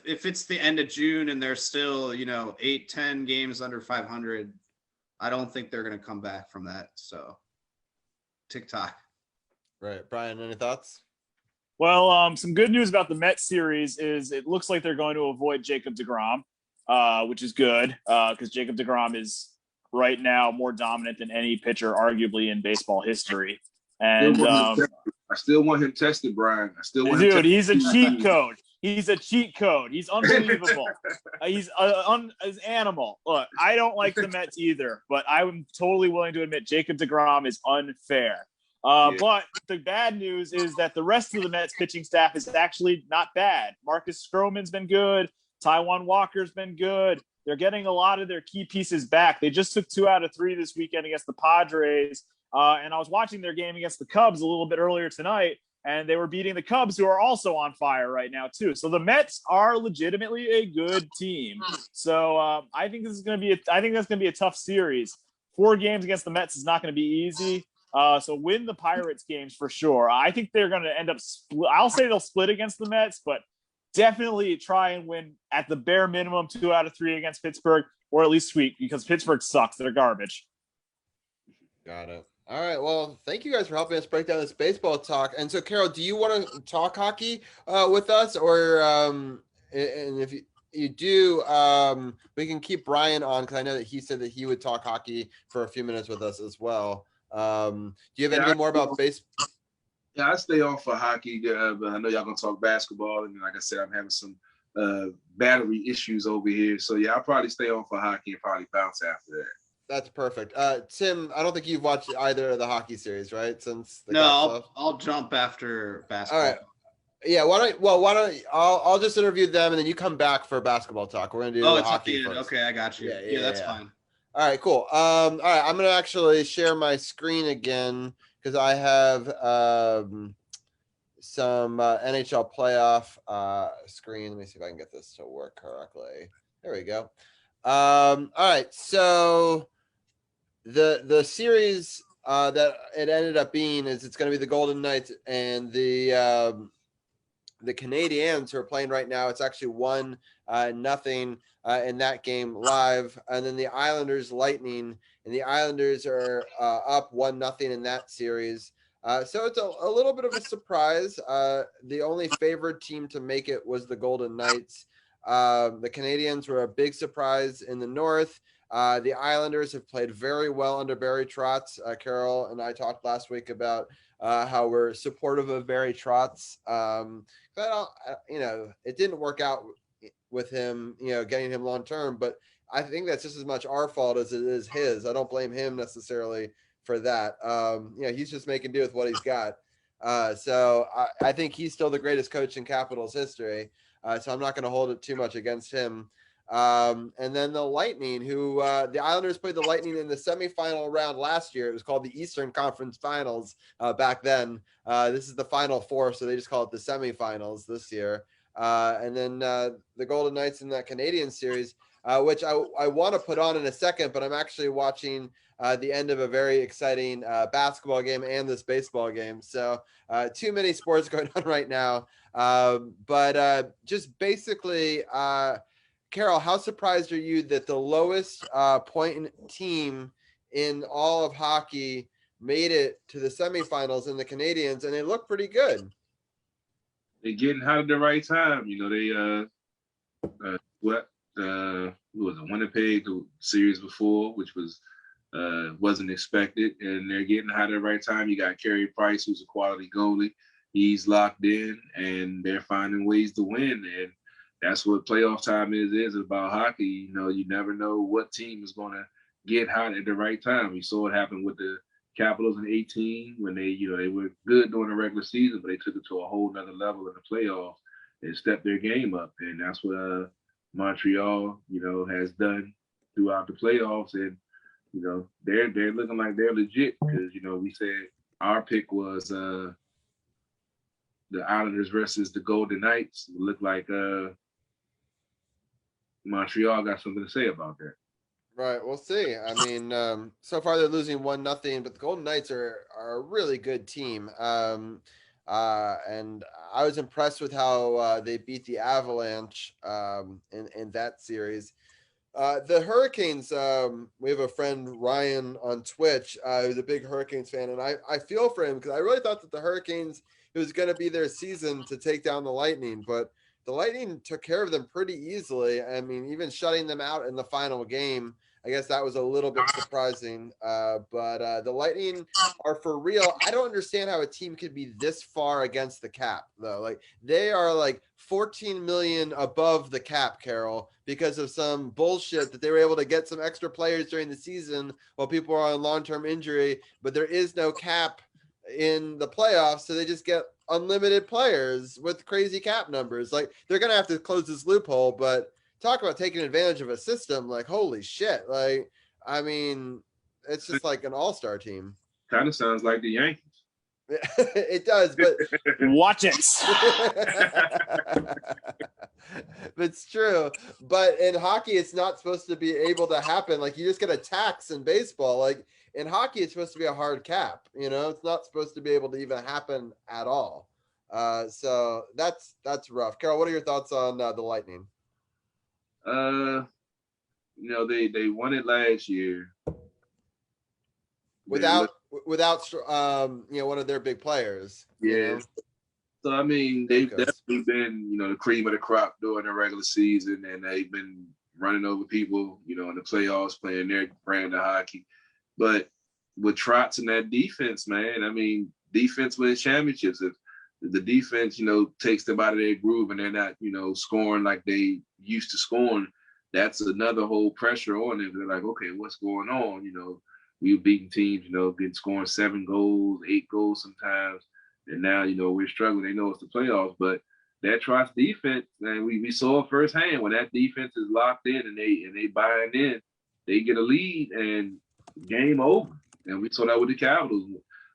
if it's the end of June and they're still, 8-10 games under 500, I don't think they're going to come back from that. So TikTok. Right. Brian, any thoughts? Well, some good news about the Mets series is it looks like they're going to avoid Jacob deGrom. which is good because Jacob deGrom is right now more dominant than any pitcher arguably in baseball history. And I still want him tested, Brian. I still want dude, he's a cheat code. He's a cheat code. He's unbelievable. He's an animal. Look, I don't like the Mets either, but I'm totally willing to admit Jacob deGrom is unfair. But the bad news is that the rest of the Mets pitching staff is actually not bad. Marcus Stroman's been good. Taijuan Walker's been good. They're getting a lot of their key pieces back. They just took 2 out of 3 this weekend against the Padres. And I was watching their game against the Cubs a little bit earlier tonight, and they were beating the Cubs, who are also on fire right now too. So the Mets are legitimately a good team. So I think that's going to be a tough series. 4 games against the Mets is not going to be easy. So win the Pirates games for sure. I think they're going to end up I'll say they'll split against the Mets, but definitely try and win at the bare minimum 2 out of 3 against Pittsburgh, or at least sweep, because Pittsburgh sucks. They're garbage. Got it. All right. Well, thank you guys for helping us break down this baseball talk. And so, Carol, do you want to talk hockey with us, or and if you do, we can keep Brian on, because I know that he said that he would talk hockey for a few minutes with us as well. Do you have anything more about baseball? Yeah, I stay on for hockey, but I know y'all gonna talk basketball, and like I said, I'm having some battery issues over here. So yeah, I'll probably stay on for hockey and probably bounce after that. That's perfect. Tim, I don't think you've watched either of the hockey series, right? Since the I'll jump after basketball. All right. Yeah. Why don't I'll just interview them, and then you come back for basketball talk. We're gonna do hockey first. Okay, I got you. Yeah, that's fine. All right, cool. All right, I'm gonna actually share my screen again, because I have some NHL playoff screen. Let me see if I can get this to work correctly. There we go. All right, so the series that it ended up being is it's going to be the Golden Knights and the Canadiens, who are playing right now. It's actually 1-0 in that game live, and then the Islanders Lightning, and the Islanders are up 1-0 in that series. So it's a little bit of a surprise. The only favored team to make it was the Golden Knights. The Canadiens were a big surprise in the North. The Islanders have played very well under Barry Trotz. Carol and I talked last week about how we're supportive of Barry Trotz. But it didn't work out with him, getting him long term. But I think that's just as much our fault as it is his. I don't blame him necessarily for that. He's just making do with what he's got. So I think he's still the greatest coach in Capitals history. So I'm not going to hold it too much against him. And then the Lightning, who the Islanders played the Lightning in the semifinal round last year. It was called the Eastern Conference Finals back then. This is the Final Four, so they just call it the semifinals this year. And then the Golden Knights in that Canadian series, which I want to put on in a second, but I'm actually watching the end of a very exciting basketball game and this baseball game. So too many sports going on right now. But just basically, Carol, how surprised are you that the lowest point team in all of hockey made it to the semifinals in the Canadiens, and they look pretty good? They're getting hot at the right time. Who was it? Winnipeg, the series before, which wasn't expected, and they're getting hot at the right time. You got Carey Price, who's a quality goalie. He's locked in, and they're finding ways to win. And that's what playoff time is about hockey. You never know what team is going to get hot at the right time. We saw it happen with the Capitals in 2018 when they were good during the regular season, but they took it to a whole nother level in the playoffs and stepped their game up. And that's what Montreal, has done throughout the playoffs. And, they're looking like they're legit because, we said our pick was the Islanders versus the Golden Knights. It looked like Montreal got something to say about that. Right, we'll see. I mean, so far they're losing 1-0, but the Golden Knights are a really good team. And I was impressed with how they beat the Avalanche in that series. The Hurricanes, we have a friend, Ryan, on Twitch, who's a big Hurricanes fan, and I feel for him because I really thought that the Hurricanes, it was going to be their season to take down the Lightning, but the Lightning took care of them pretty easily. I mean, even shutting them out in the final game, I guess that was a little bit surprising. But the Lightning are for real. I don't understand how a team could be this far against the cap, though. Like, they are like 14 million above the cap, Carol, because of some bullshit that they were able to get some extra players during the season while people are on long-term injury, but there is no cap in the playoffs, so they just get unlimited players with crazy cap numbers. Like, they're gonna have to close this loophole, but talk about taking advantage of a system. Like, holy shit. Like, I mean, it's just like an all-star team. Kind of sounds like the Yankees. It does, but watch it. It's true. But in hockey, it's not supposed to be able to happen. Like, you just get a tax in baseball. Like, in hockey, it's supposed to be a hard cap. You know, it's not supposed to be able to even happen at all. So that's rough. Carol, what are your thoughts on the Lightning? You know, they won it last year without you know, one of their big players. Yeah. You know? So I mean, they've definitely been, you know, the cream of the crop during the regular season, and they've been running over people, you know, in the playoffs, playing their brand of hockey. But with Trotz and that defense, man, I mean, defense wins championships. If the defense, you know, takes them out of their groove and they're not, you know, scoring like they used to scoring, that's another whole pressure on them. They're like, okay, what's going on? You know, we've beaten teams, you know, been scoring 7 goals, 8 goals sometimes. And now, you know, we're struggling. They know it's the playoffs, but that Trotz defense, and we saw it firsthand when that defense is locked in and they buying in, they get a lead and game over. And we saw that with the Capitals.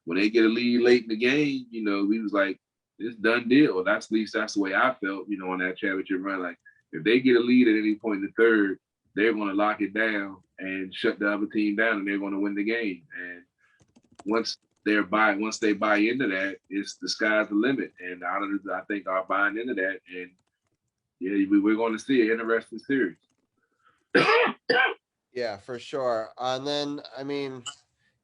When they get a lead late in the game, you know, we was like, it's done deal. That's at least that's the way I felt, you know, on that championship run. Like, if they get a lead at any point in the third, they're going to lock it down and shut the other team down, and they're going to win the game. And once they buy into that, it's the sky's the limit. And the Islanders, I think, are buying into that. And yeah, we're going to see an interesting series. Yeah, for sure. And then, I mean,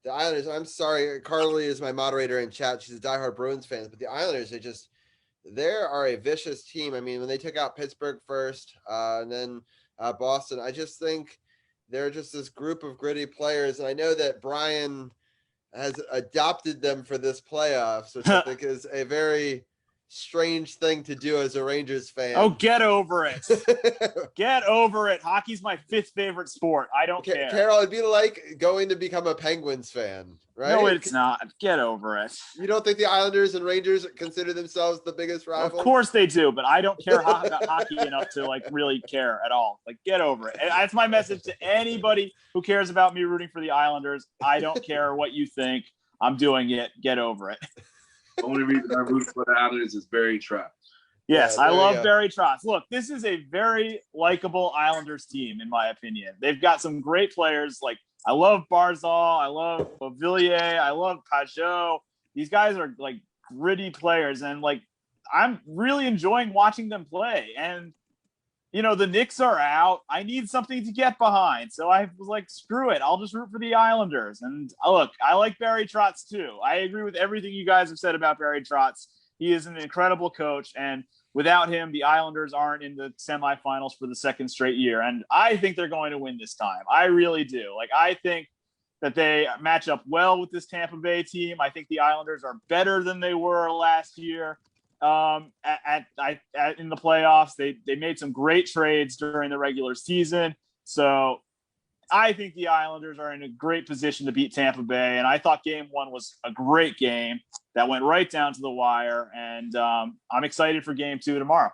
the Islanders, I'm sorry, Carly is my moderator in chat. She's a diehard Bruins fan, but the Islanders, they are a vicious team. I mean, when they took out Pittsburgh first, and then Boston, I just think they're just this group of gritty players. And I know that Brian has adopted them for this playoffs, which I think is a very strange thing to do as a Rangers fan. Oh, get over it. Get over it. Hockey's my 5th favorite sport. I don't care. Carol, it'd be like going to become a Penguins fan, right? No, it's not. Get over it. You don't think the Islanders and Rangers consider themselves the biggest rivals? Of course they do, but I don't care about hockey enough to like really care at all. Like, get over it. And that's my message to anybody who cares about me rooting for the Islanders. I don't care what you think. I'm doing it. Get over it. The only reason I root for the Islanders is Barry Trotz. Yes, I love Barry Trotz. Look, this is a very likable Islanders team, in my opinion. They've got some great players. Like, I love Barzal. I love Beauvillier. I love Pajot. These guys are, like, gritty players. And, like, I'm really enjoying watching them play. And, you know, the Knicks are out. I need something to get behind. So I was like, screw it. I'll just root for the Islanders. And look, I like Barry Trotz too. I agree with everything you guys have said about Barry Trotz. He is an incredible coach. And without him, the Islanders aren't in the semifinals for the 2nd straight year. And I think they're going to win this time. I really do. Like, I think that they match up well with this Tampa Bay team. I think the Islanders are better than they were last year. In the playoffs, they made some great trades during the regular season. So I think the Islanders are in a great position to beat Tampa Bay. And I thought game 1 was a great game that went right down to the wire. And I'm excited for game 2 tomorrow.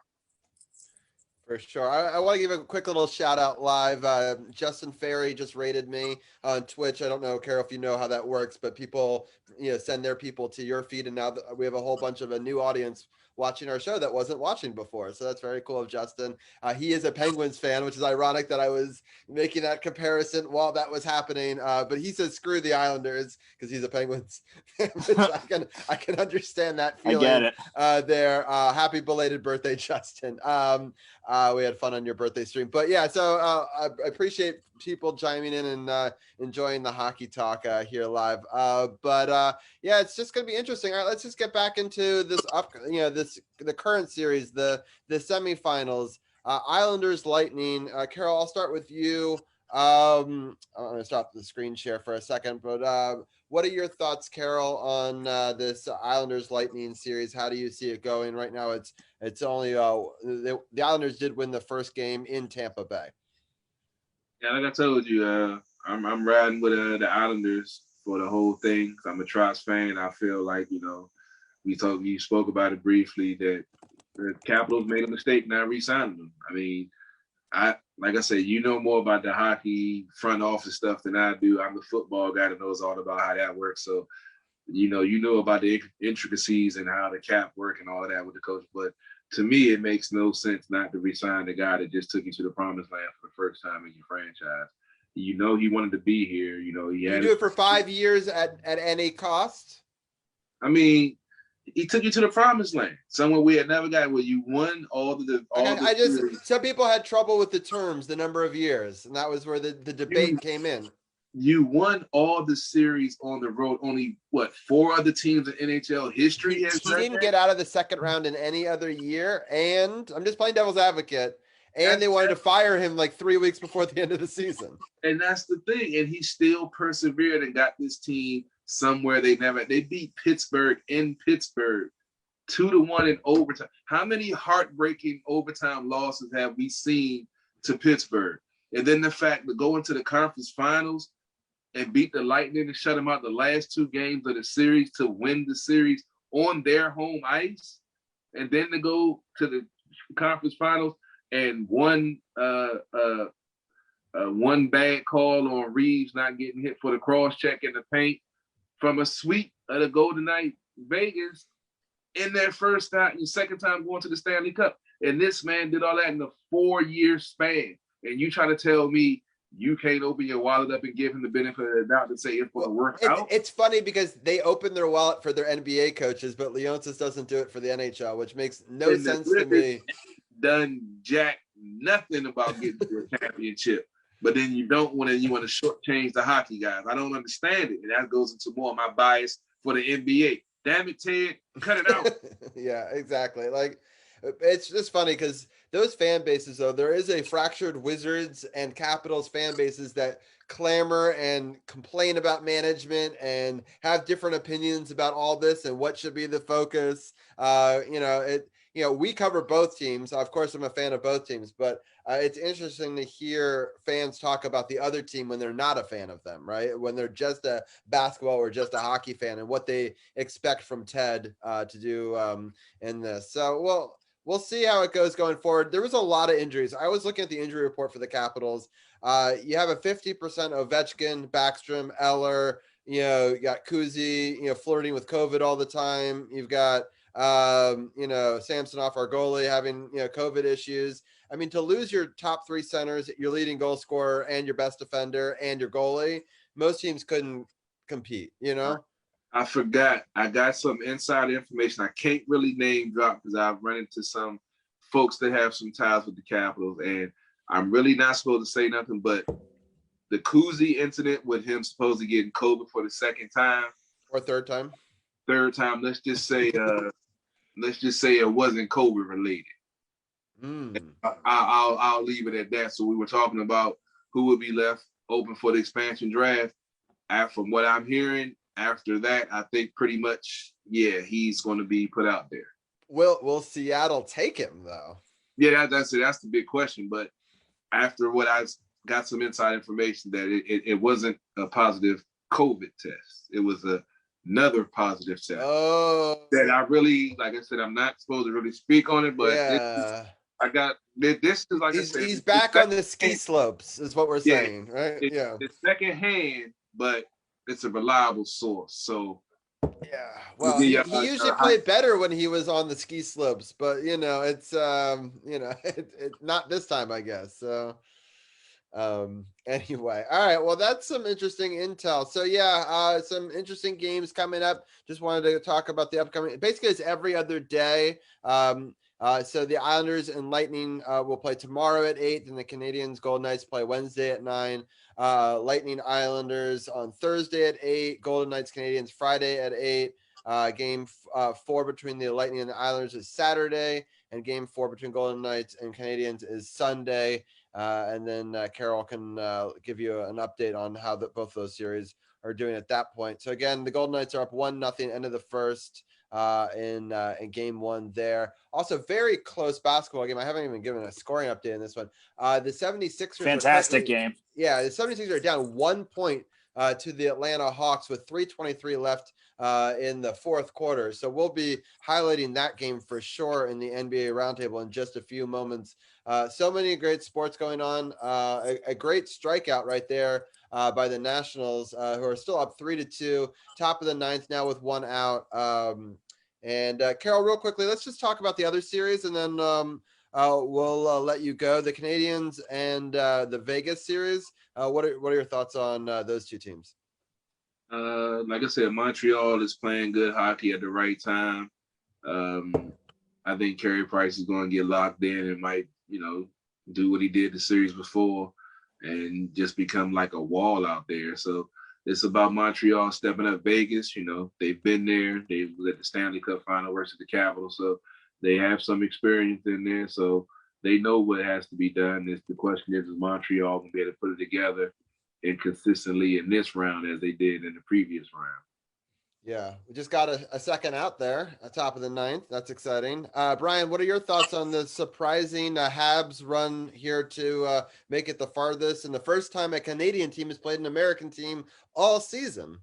For sure. I want to give a quick little shout out live. Justin Ferry just rated me on Twitch. I don't know, Carol, if you know how that works, but people, you know, send their people to your feed. And now we have a whole bunch of a new audience watching our show that wasn't watching before. So that's very cool of Justin. He is a Penguins fan, which is ironic that I was making that comparison while that was happening. But he says, screw the Islanders, because he's a Penguins fan. I can understand that feeling. I get it. There. Happy belated birthday, Justin. We had fun on your birthday stream. But yeah, so I appreciate people chiming in and enjoying the hockey talk here live. But yeah, it's just going to be interesting. All right, let's just get back into this the current series, the semifinals, Islanders Lightning. Carol, I'll start with you. I'm going to stop the screen share for a second, but what are your thoughts, Carol, on this Islanders Lightning series? How do you see it going right now? It's only the Islanders did win the first game in Tampa Bay. Yeah, like I told you, I'm riding with the Islanders for the whole thing. I'm a Trotz fan. I feel like, you spoke about it briefly, that the Capitals made a mistake not re-signing them. I mean, like I said, you know more about the hockey front office stuff than I do. I'm the football guy that knows all about how that works. So, you know about the intricacies and how the cap work and all of that with the coach. But to me, it makes no sense not to re-sign the guy that just took you to the promised land for the first time in your franchise. You know he wanted to be here. He had. You do it for 5 years at any cost? I mean, he took you to the promised land, somewhere we had never got, where you won all the. Some people had trouble with the terms, the number of years, and that was where the debate came in. You won all the series on the road. Only 4 other teams in NHL history has. He didn't get out of the second round in any other year, and I'm just playing devil's advocate. And they wanted to fire him like 3 weeks before the end of the season. And that's the thing. And he still persevered and got this team somewhere they beat Pittsburgh in Pittsburgh 2-1 in overtime. How many heartbreaking overtime losses have we seen to Pittsburgh? And then the fact to go into the conference finals and beat the Lightning and shut them out the last 2 games of the series to win the series on their home ice, and then to go to the conference finals and one bad call on Reeves not getting hit for the cross check in the paint from a sweep of the Golden Knights Vegas in their second time going to the Stanley Cup. And this man did all that in a 4-year span. And you try to tell me you can't open your wallet up and give him the benefit of the doubt to say it's going to work out? It's funny because they open their wallet for their NBA coaches, but Leonsis doesn't do it for the NHL, which makes no sense to me. Done jack nothing about getting to a championship, but then you want to shortchange the hockey guys. I don't understand it, and that goes into more of my bias for the NBA. Damn it, Ted, cut it out. Yeah, exactly. Like, it's just funny because those fan bases, though, there is a fractured Wizards and Capitals fan bases that clamor and complain about management and have different opinions about all this and what should be the focus. We cover both teams. Of course, I'm a fan of both teams, but it's interesting to hear fans talk about the other team when they're not a fan of them, right? When they're just a basketball or just a hockey fan, and what they expect from Ted to do in this. So, we'll see how it goes going forward. There was a lot of injuries. I was looking at the injury report for the Capitals. You have a 50% Ovechkin, Backstrom, Eller. You got Kuzi, flirting with COVID all the time. You've got Samsonov, our goalie, having, COVID issues. I mean, to lose your top 3 centers, your leading goal scorer and your best defender and your goalie, most teams couldn't compete, I forgot. I got some inside information. I can't really name drop because I've run into some folks that have some ties with the Capitals, and I'm really not supposed to say nothing, but the Kuzi incident with him supposedly getting COVID for the second time. Or third time. Let's just say it wasn't COVID related. I'll leave it at that. So we were talking about who would be left open for the expansion draft. From what I'm hearing, after that, I think pretty much, he's going to be put out there. Will Seattle take him though? Yeah, that's it. That's the big question. But after what I got some inside information that it wasn't a positive COVID test. It was another positive test. Oh, that I really, like I said, I'm not supposed to really speak on it, but this is like he's back on the ski slopes, is what we're saying, right? It's secondhand, but it's a reliable source. So well, he usually played better when he was on the ski slopes, but it's not this time, I guess. So anyway, all right, well, that's some interesting intel. So some interesting games coming up. Just wanted to talk about the upcoming, basically it's every other day. So the Islanders and Lightning will play tomorrow at 8, and the Canadians Golden Knights play Wednesday at 9. Lightning Islanders on Thursday at 8, Golden Knights Canadians Friday at 8. Game 4 between the Lightning and the Islanders is Saturday, and Game 4 between Golden Knights and Canadiens is Sunday. And then Carol can give you an update on how both those series are doing at that point. So again, the Golden Knights are up 1-0 end of the first in Game 1 there. Also, very close basketball game. I haven't even given a scoring update in this one. The 76ers. Fantastic game. Yeah, the 76ers are down 1 point to the Atlanta Hawks with 3:23 left in the fourth quarter. So we'll be highlighting that game for sure in the NBA Roundtable in just a few moments. So many great sports going on. A great strikeout right there by the Nationals, who are still up 3-2, top of the ninth now with 1 out. And Carol, real quickly, let's just talk about the other series, and then we'll let you go. The Canadiens and the Vegas series. What are your thoughts on those two teams? Like I said, Montreal is playing good hockey at the right time. I think Carey Price is going to get locked in and might, do what he did the series before and just become like a wall out there. So it's about Montreal stepping up Vegas. They've been there. They was at the Stanley Cup final versus the Capitals. So they have some experience in there. So they know what has to be done. The question is Montreal going to be able to put it together and consistently in this round as they did in the previous round? Yeah, we just got a second out there at top of the ninth. That's exciting. Brian, what are your thoughts on the surprising Habs run here to make it the farthest and the first time a Canadian team has played an American team all season?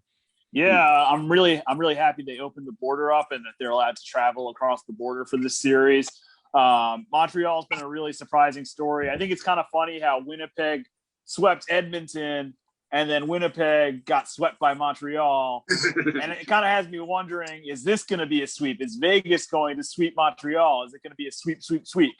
Yeah, I'm really happy they opened the border up and that they're allowed to travel across the border for this series. Montreal's been a really surprising story. I think it's kind of funny how Winnipeg swept Edmonton and then Winnipeg got swept by Montreal. And it kind of has me wondering, is this going to be a sweep? Is Vegas going to sweep Montreal? Is it going to be a sweep?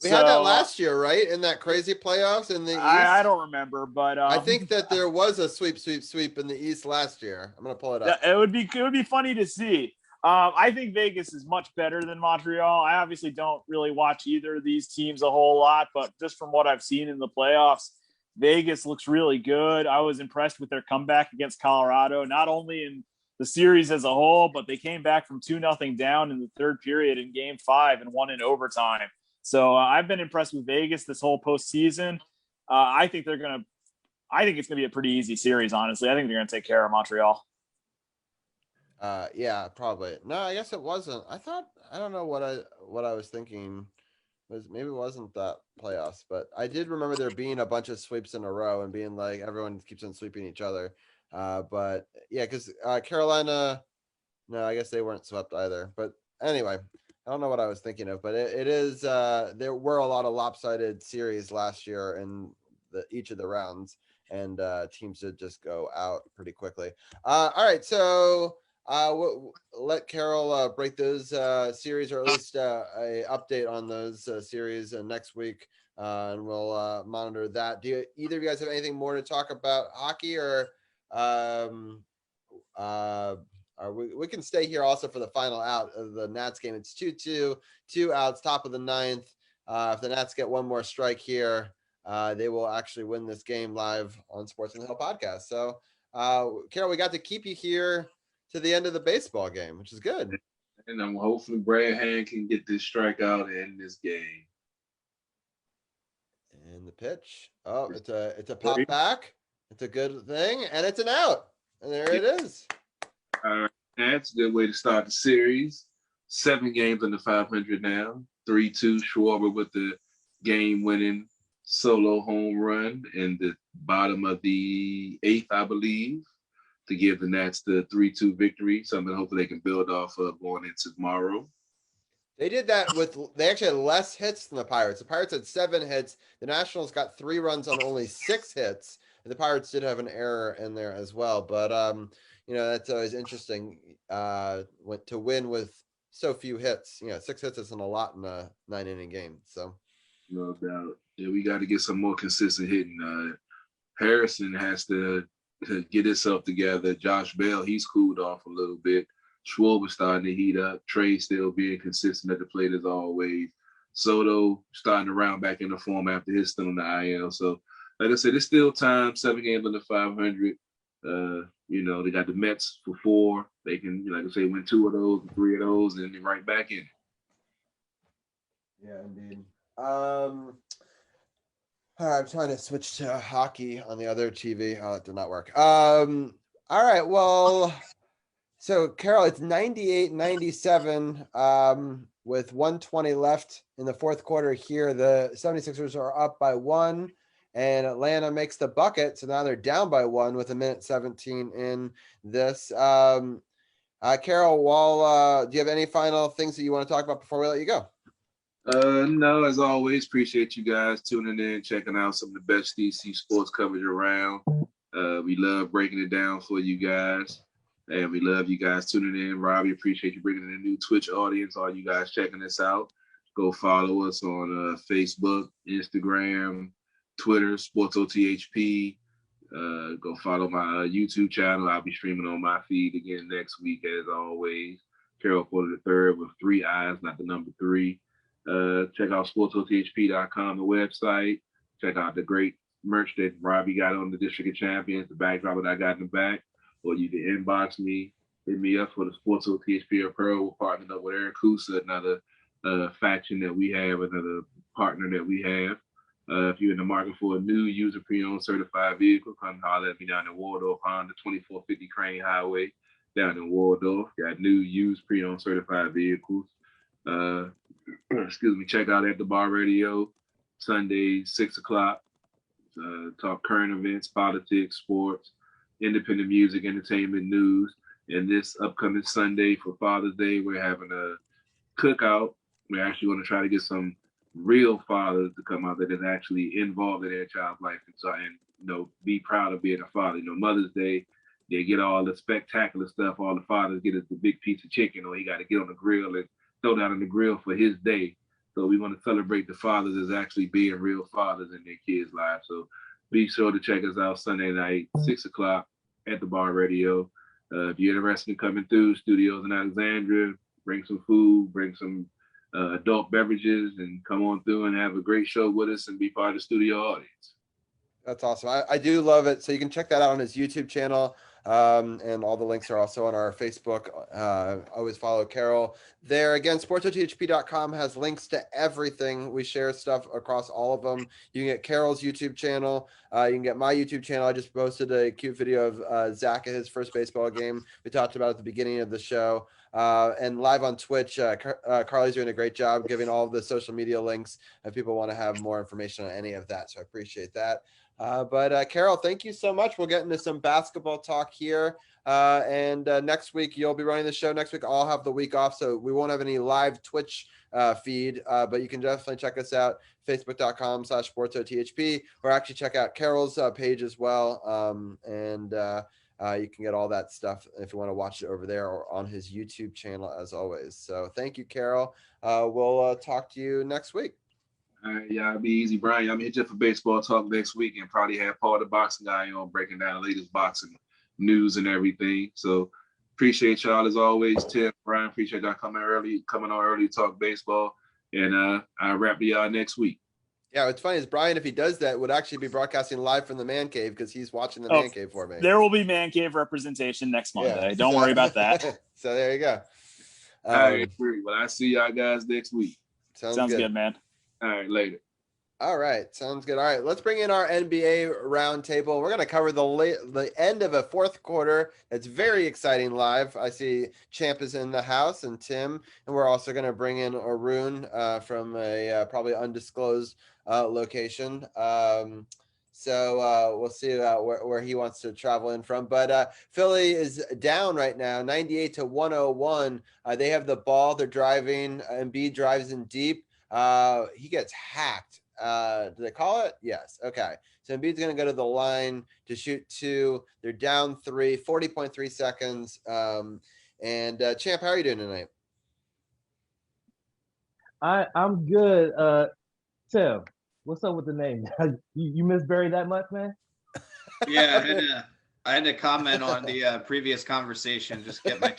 We had that last year, right? In that crazy playoffs in the East? I don't remember, but I think that there was a sweep in the East last year. I'm going to pull it up. It would be funny to see. I think Vegas is much better than Montreal. I obviously don't really watch either of these teams a whole lot, but just from what I've seen in the playoffs, Vegas looks really good. I was impressed with their comeback against Colorado, not only in the series as a whole, but they came back from 2-0 down in the third period in Game 5 and won in overtime. So I've been impressed with Vegas this whole postseason. I think it's going to be a pretty easy series, honestly. I think they're going to take care of Montreal. Yeah, probably. No, I guess it wasn't. I don't know what I was thinking. Maybe it wasn't that playoffs, but I did remember there being a bunch of sweeps in a row and being like everyone keeps on sweeping each other. But yeah, because Carolina, no, I guess they weren't swept either. But anyway, I don't know what I was thinking of, but it is there were a lot of lopsided series last year in each of the rounds, and teams did just go out pretty quickly. All right, so we'll let Carol break those series, or at least a update on those series next week, and we'll monitor that. Do either of you guys have anything more to talk about hockey, or we can stay here also for the final out of the Nats game? It's 2-2, 2 outs, top of the ninth. If the Nats get one more strike here, they will actually win this game live on Sports on the Hill podcast. So, Carol, we got to keep you here to the end of the baseball game, which is good. And I'm hopefully Brad Hand can get this strikeout in this game. And the pitch. Oh, it's a pop back. It's a good thing, and it's an out. And there it is. All right, that's a good way to start the series. 7 games under 500 now. 3-2 Schwarber with the game-winning solo home run in the bottom of the 8th, I believe, to give the Nats the 3-2 victory. Something hopefully they can build off of going into tomorrow. They did that they actually had less hits than the Pirates. The Pirates had 7 hits. The Nationals got 3 runs on only 6 hits. The Pirates did have an error in there as well. But, that's always interesting to win with so few hits. 6 hits isn't a lot in a 9-inning game. So, no doubt. Yeah, we got to get some more consistent hitting. Harrison has to get himself together. Josh Bell, he's cooled off a little bit. Schwarber starting to heat up. Trey still being consistent at the plate as always. Soto starting to round back into form after his stint on the IL. So, like I said, it's still time. 7 games under 500. You know, they got the Mets for 4. They can, like I say, win 2 of those, 3 of those, and they're right back in it. Yeah, indeed. All right, I'm trying to switch to hockey on the other TV. Oh, it did not work. All right, well, so Carol, it's 98-97 with 120 left in the fourth quarter here. The 76ers are up by 1, and Atlanta makes the bucket, so now they're down by 1 with 1:17 in this. Carol, do you have any final things that you want to talk about before we let you go? No, as always, appreciate you guys tuning in, checking out some of the best DC sports coverage around. We love breaking it down for you guys, and we love you guys tuning in. Robbie, appreciate you bringing in a new Twitch audience. All you guys checking us out, go follow us on Facebook, Instagram, Twitter, SportsOTHP. Go follow my YouTube channel. I'll be streaming on my feed again next week, as always. Carol Porter III with 3 eyes, not the number 3. Check out sportsothp.com, the website. Check out the great merch that Robbie got on the District of Champions, the backdrop that I got in the back. Or you can inbox me, hit me up for the Sports OTHP Apparel. We're partnered up with Eric Kusa, another faction that we have, another partner that we have. If you're in the market for a new user pre-owned certified vehicle, come holler at me down in Waldorf, Honda 2450 Crane Highway, down in Waldorf. Got new used pre-owned certified vehicles. Excuse me, check out At the Bar Radio, Sunday, 6 o'clock. Talk current events, politics, sports, independent music, entertainment, news. And this upcoming Sunday for Father's Day, we're having a cookout. We're actually going to try to get some real fathers to come out that is actually involved in their child's life and you know, be proud of being a father. You know, Mother's Day, they get all the spectacular stuff. All the fathers get is the big piece of chicken, or he got to get on the grill and throw down on the grill for his day. So we want to celebrate the fathers as actually being real fathers in their kids' lives. So be sure to check us out Sunday night, 6 o'clock at the Bar Radio. If you're interested in coming through, studios in Alexandria, bring some food, bring some adult beverages, and come on through and have a great show with us and be part of the studio audience. That's awesome. I do love it. So you can check that out on his YouTube channel. And all the links are also on our Facebook. Always follow Carol there. Again, sportsothp.com has links to everything. We share stuff across all of them. You can get Carol's YouTube channel. You can get my YouTube channel. I just posted a cute video of Zach at his first baseball game. We talked about at the beginning of the show. And live on Twitch, Carly's doing a great job giving all of the social media links if people want to have more information on any of that. So I appreciate that. But Carol, thank you so much. We'll get into some basketball talk here. And next week, you'll be running the show. Next week, I'll have the week off, so we won't have any live Twitch feed. But you can definitely check us out, facebook.com/sportsothp, or actually check out Carol's page as well. You can get all that stuff if you want to watch it over there or on his YouTube channel, as always. So thank you, Carol. We'll talk to you next week. All right, y'all be easy, Brian. I'm here just for baseball talk next week, and probably have Paul the boxing guy on breaking down the latest boxing news and everything. So appreciate y'all as always. Tim, Brian, appreciate y'all coming on early to talk baseball. And I'll wrap to y'all next week. Yeah, what's funny is Brian, if he does that, would actually be broadcasting live from the man cave because he's watching the man cave for me. There will be man cave representation next Monday. Yeah, don't worry about that. So there you go. All right, well, I see y'all guys next week. Sounds good, man. All right, later. All right, sounds good. All right, let's bring in our NBA roundtable. We're going to cover the end of a fourth quarter. It's very exciting live. I see Champ is in the house and Tim, and we're also going to bring in Arun from a probably undisclosed location. So we'll see where he wants to travel in from. But Philly is down right now, 98-101. They have the ball. They're driving. Embiid drives in deep. He gets hacked. Did they call it? Yes. Okay. So Embiid's going to go to the line to shoot 2. They're down 3, 40.3 seconds. And Champ, how are you doing tonight? I'm good. Tim, what's up with the name? you miss Barry that much, man? Yeah, I had to comment on the previous conversation. Just get my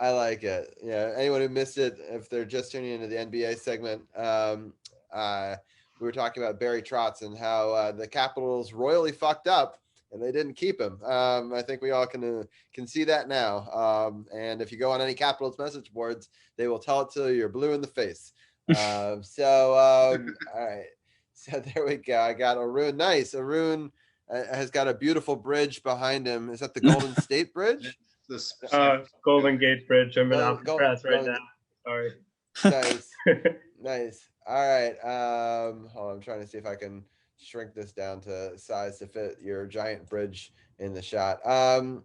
I like it. Yeah. Anyone who missed it, if they're just tuning into the NBA segment, we were talking about Barry Trotz and how the Capitals royally fucked up and they didn't keep him. I think we all can see that now. And if you go on any Capitals message boards, they will tell it to you. You're blue in the face. All right. So there we go. I got Arun. Nice. Arun has got a beautiful bridge behind him. Is that the Golden State Bridge? Golden Gate Bridge. I'm in Alcatraz right now. Sorry. Nice. Nice. All right. Hold on. I'm trying to see if I can shrink this down to size to fit your giant bridge in the shot. All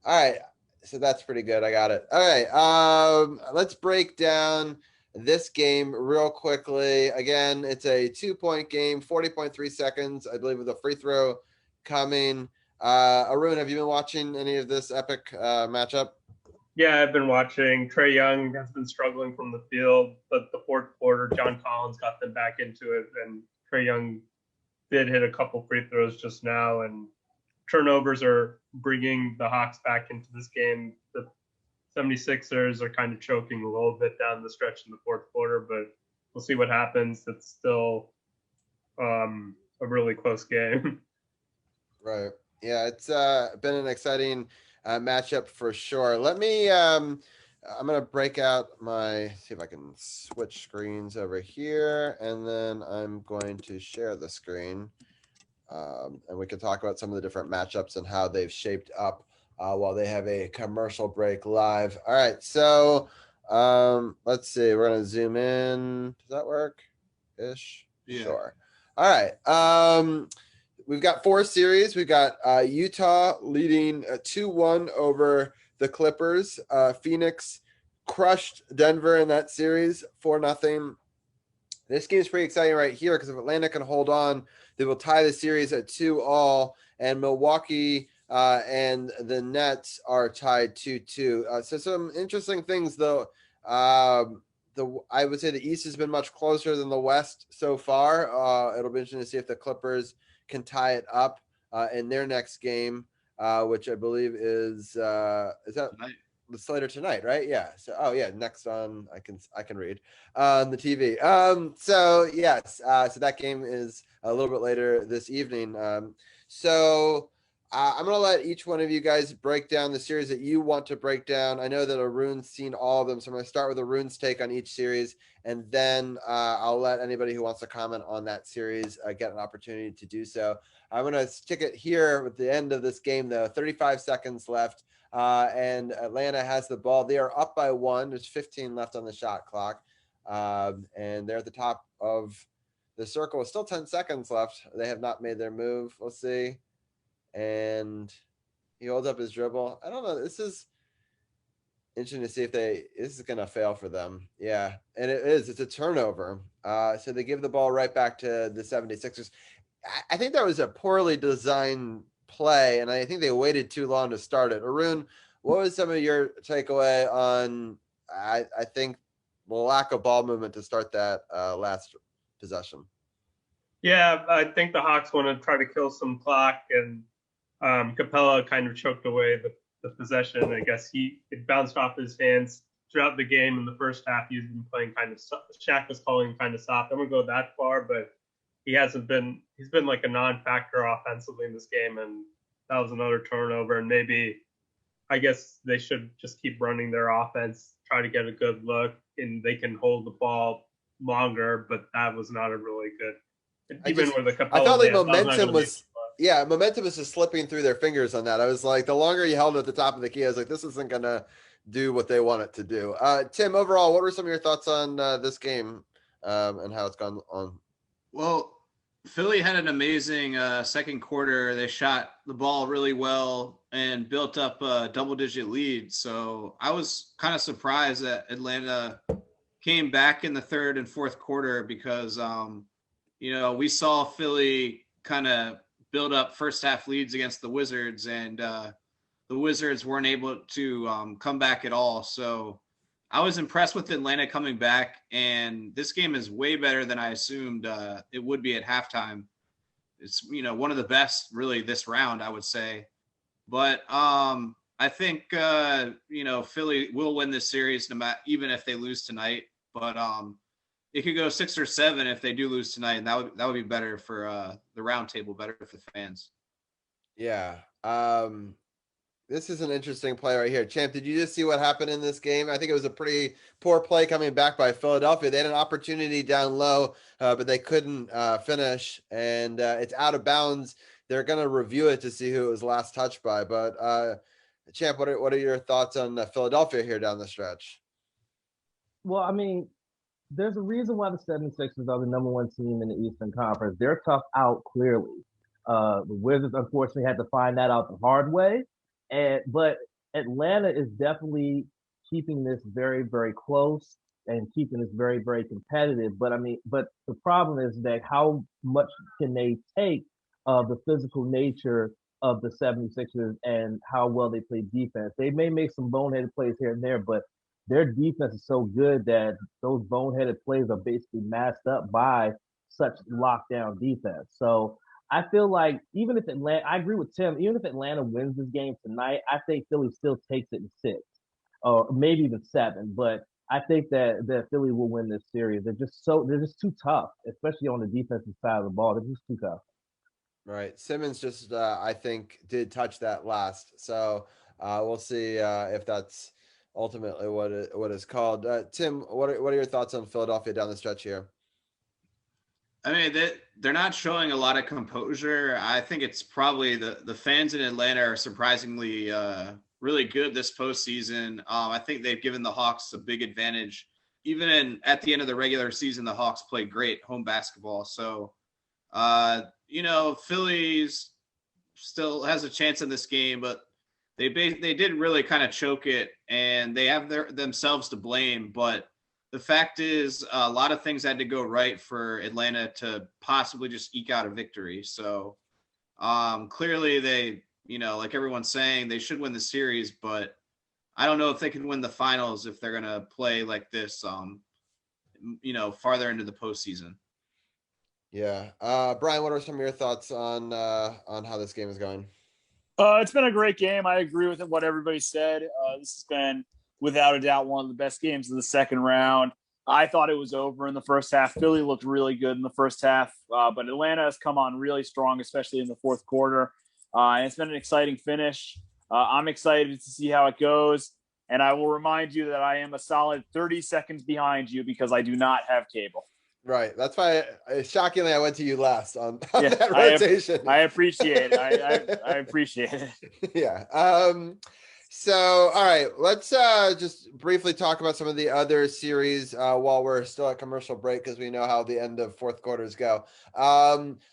right. So that's pretty good. I got it. All right. Let's break down this game real quickly. Again, it's a 2-point game, 40.3 seconds, I believe, with a free throw coming. Arun, have you been watching any of this epic matchup? Yeah, I've been watching. Trae Young has been struggling from the field, but the fourth quarter, John Collins got them back into it, and Trae Young did hit a couple free throws just now, and turnovers are bringing the Hawks back into this game. The 76ers are kind of choking a little bit down the stretch in the fourth quarter, but we'll see what happens. It's still a really close game. Right. Yeah, it's been an exciting matchup for sure. Let me I'm gonna break out see if I can switch screens over here, and then I'm going to share the screen, and we can talk about some of the different matchups and how they've shaped up while they have a commercial break live. All right, so let's see, we're gonna zoom in. Does that work ish? Yeah. Sure. All right. We've got 4 series. We've got Utah leading 2-1 over the Clippers. Phoenix crushed Denver in that series 4-0. This game is pretty exciting right here because if Atlanta can hold on, they will tie the series at 2-2. And Milwaukee and the Nets are tied 2-2. So some interesting things, though. I would say the East has been much closer than the West so far. It'll be interesting to see if the Clippers can tie it up in their next game, which I believe is that Tonight. the Slater tonight, right? Yeah. So next on I can read on the TV. So yes, so that game is a little bit later this evening. I'm gonna let each one of you guys break down the series that you want to break down. I know that Arun's seen all of them, so I'm gonna start with Arun's take on each series, and then I'll let anybody who wants to comment on that series get an opportunity to do so. I'm gonna stick it here with the end of this game, though. 35 seconds left, and Atlanta has the ball. They are up by 1. There's 15 left on the shot clock, and they're at the top of the circle. Still 10 seconds left. They have not made their move. Let's see. And he holds up his dribble. I don't know. This is interesting to see if this is going to fail for them. Yeah, and it is. It's a turnover. So they give the ball right back to the 76ers. I think that was a poorly designed play, and I think they waited too long to start it. Arun, what was some of your takeaway on, I think, the lack of ball movement to start that last possession? Yeah, I think the Hawks want to try to kill some clock, and Capella kind of choked away the possession. I guess it bounced off his hands throughout the game. In the first half, he's been playing kind of Shaq was calling kind of soft. I wouldn't go that far, but he's been like a non-factor offensively in this game, and that was another turnover. And maybe I guess they should just keep running their offense, try to get a good look, and they can hold the ball longer, but that was not a really good. Even with the Capella, I felt like momentum was just slipping through their fingers on that. I was like, the longer you held it at the top of the key, I was like, this isn't gonna do what they want it to do. Tim, overall, what were some of your thoughts on this game and how it's gone on? Well, Philly had an amazing second quarter. They shot the ball really well and built up a double-digit lead. So I was kind of surprised that Atlanta came back in the third and fourth quarter because we saw Philly kind of build up first half leads against the Wizards, and the Wizards weren't able to come back at all. So I was impressed with Atlanta coming back, and this game is way better than I assumed it would be at halftime. It's, one of the best really this round, I would say. But I think, Philly will win this series even if they lose tonight. But it could go 6 or 7 if they do lose tonight, and that would be better for the roundtable, better for the fans. Yeah. This is an interesting play right here. Champ, did you just see what happened in this game? I think it was a pretty poor play coming back by Philadelphia. They had an opportunity down low, but they couldn't finish, and it's out of bounds. They're going to review it to see who it was last touched by. But Champ, what are your thoughts on Philadelphia here down the stretch? Well, I mean, there's a reason why the 76ers are the number one team in the Eastern Conference. They're tough out, clearly. The Wizards, unfortunately, had to find that out the hard way. But Atlanta is definitely keeping this very, very close and keeping this very, very competitive. But I mean, but the problem is that how much can they take of the physical nature of the 76ers and how well they play defense? They may make some boneheaded plays here and there, but their defense is so good that those boneheaded plays are basically masked up by such lockdown defense. So I feel like even if Atlanta, I agree with Tim, even if Atlanta wins this game tonight, I think Philly still takes it in 6 or maybe even 7. But I think that Philly will win this series. They're just too tough, especially on the defensive side of the ball. They're just too tough. Right. Simmons just, I think, did touch that last. So we'll see if that's ultimately what is called. Tim, what are your thoughts on Philadelphia down the stretch here? I mean, they're not showing a lot of composure. I think it's probably the fans in Atlanta are surprisingly really good this postseason. I think they've given the Hawks a big advantage. Even at the end of the regular season, the Hawks played great home basketball. So, Phillies still has a chance in this game, but they did really kind of choke it, and they have themselves to blame. But the fact is, a lot of things had to go right for Atlanta to possibly just eke out a victory. So clearly they, like everyone's saying, they should win the series, but I don't know if they can win the finals if they're going to play like this, farther into the postseason. Yeah. Brian, what are some of your thoughts on how this game is going? It's been a great game. I agree with what everybody said. This has been, without a doubt, one of the best games of the second round. I thought it was over in the first half. Philly looked really good in the first half, but Atlanta has come on really strong, especially in the fourth quarter. And it's been an exciting finish. I'm excited to see how it goes. And I will remind you that I am a solid 30 seconds behind you because I do not have cable. Right. That's why, shockingly, I went to you last on that rotation. I appreciate it. I appreciate it. Yeah. So, all right, let's just briefly talk about some of the other series while we're still at commercial break, because we know how the end of fourth quarters go.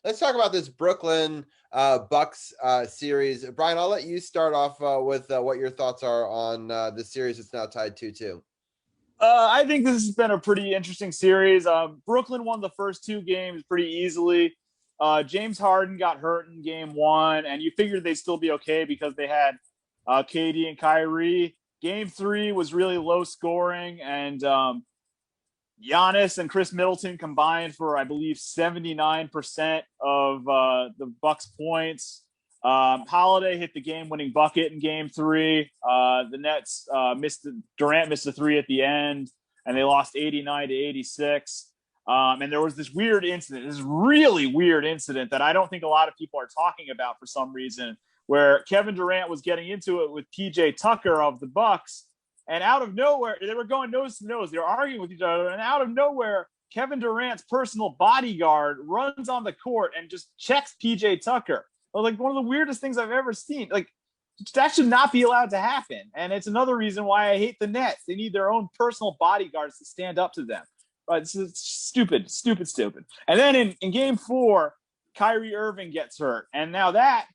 Let's talk about this Brooklyn Bucks series. Brian, I'll let you start off with what your thoughts are on the series. It's now tied 2-2. I think this has been a pretty interesting series. Brooklyn won the first 2 games pretty easily. James Harden got hurt in game 1, and you figured they'd still be okay because they had KD and Kyrie. Game 3 was really low scoring, and Giannis and Chris Middleton combined for, I believe, 79% of the Bucks' points. Holiday hit the game-winning bucket in game 3. The Nets Durant missed a 3 at the end, and they lost 89-86. And there was this really weird incident that I don't think a lot of people are talking about for some reason, where Kevin Durant was getting into it with PJ Tucker of the Bucks, and out of nowhere, they were going nose to nose. They were arguing with each other, and out of nowhere, Kevin Durant's personal bodyguard runs on the court and just checks PJ Tucker. Like, one of the weirdest things I've ever seen. Like, that should not be allowed to happen. And it's another reason why I hate the Nets. They need their own personal bodyguards to stand up to them. It's stupid. And then in game 4, Kyrie Irving gets hurt. And now that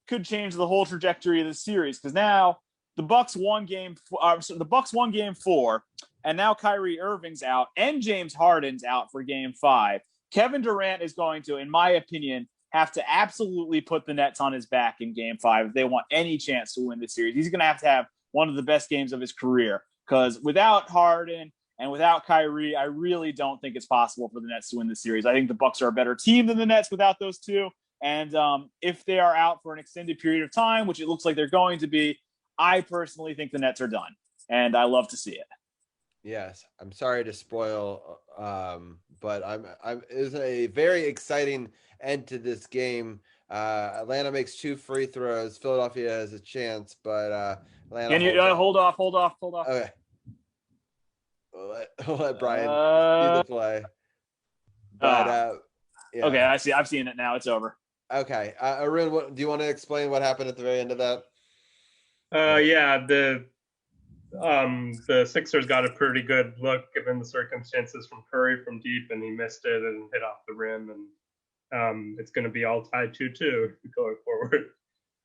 could change the whole trajectory of the series, because now the Bucks won game 4, and now Kyrie Irving's out and James Harden's out for game 5. Kevin Durant is going to, in my opinion, have to absolutely put the Nets on his back in game 5 if they want any chance to win the series. He's going to have one of the best games of his career, because without Harden and without Kyrie, I really don't think it's possible for the Nets to win the series. I think the Bucks are a better team than the Nets without those two. And if they are out for an extended period of time, which it looks like they're going to be, I personally think the Nets are done. And I love to see it. Yes, I'm sorry to spoil, but it was a very exciting end to this game. Atlanta makes 2 free throws. Philadelphia has a chance, but Atlanta. Can you hold off? Okay. We'll let Brian see the play. But yeah. Okay, I see. I've seen it now. It's over. Okay, Arun, do you want to explain what happened at the very end of that? Yeah, the Sixers got a pretty good look given the circumstances from Curry from deep, and he missed it and hit off the rim, and it's going to be all tied 2-2 going forward.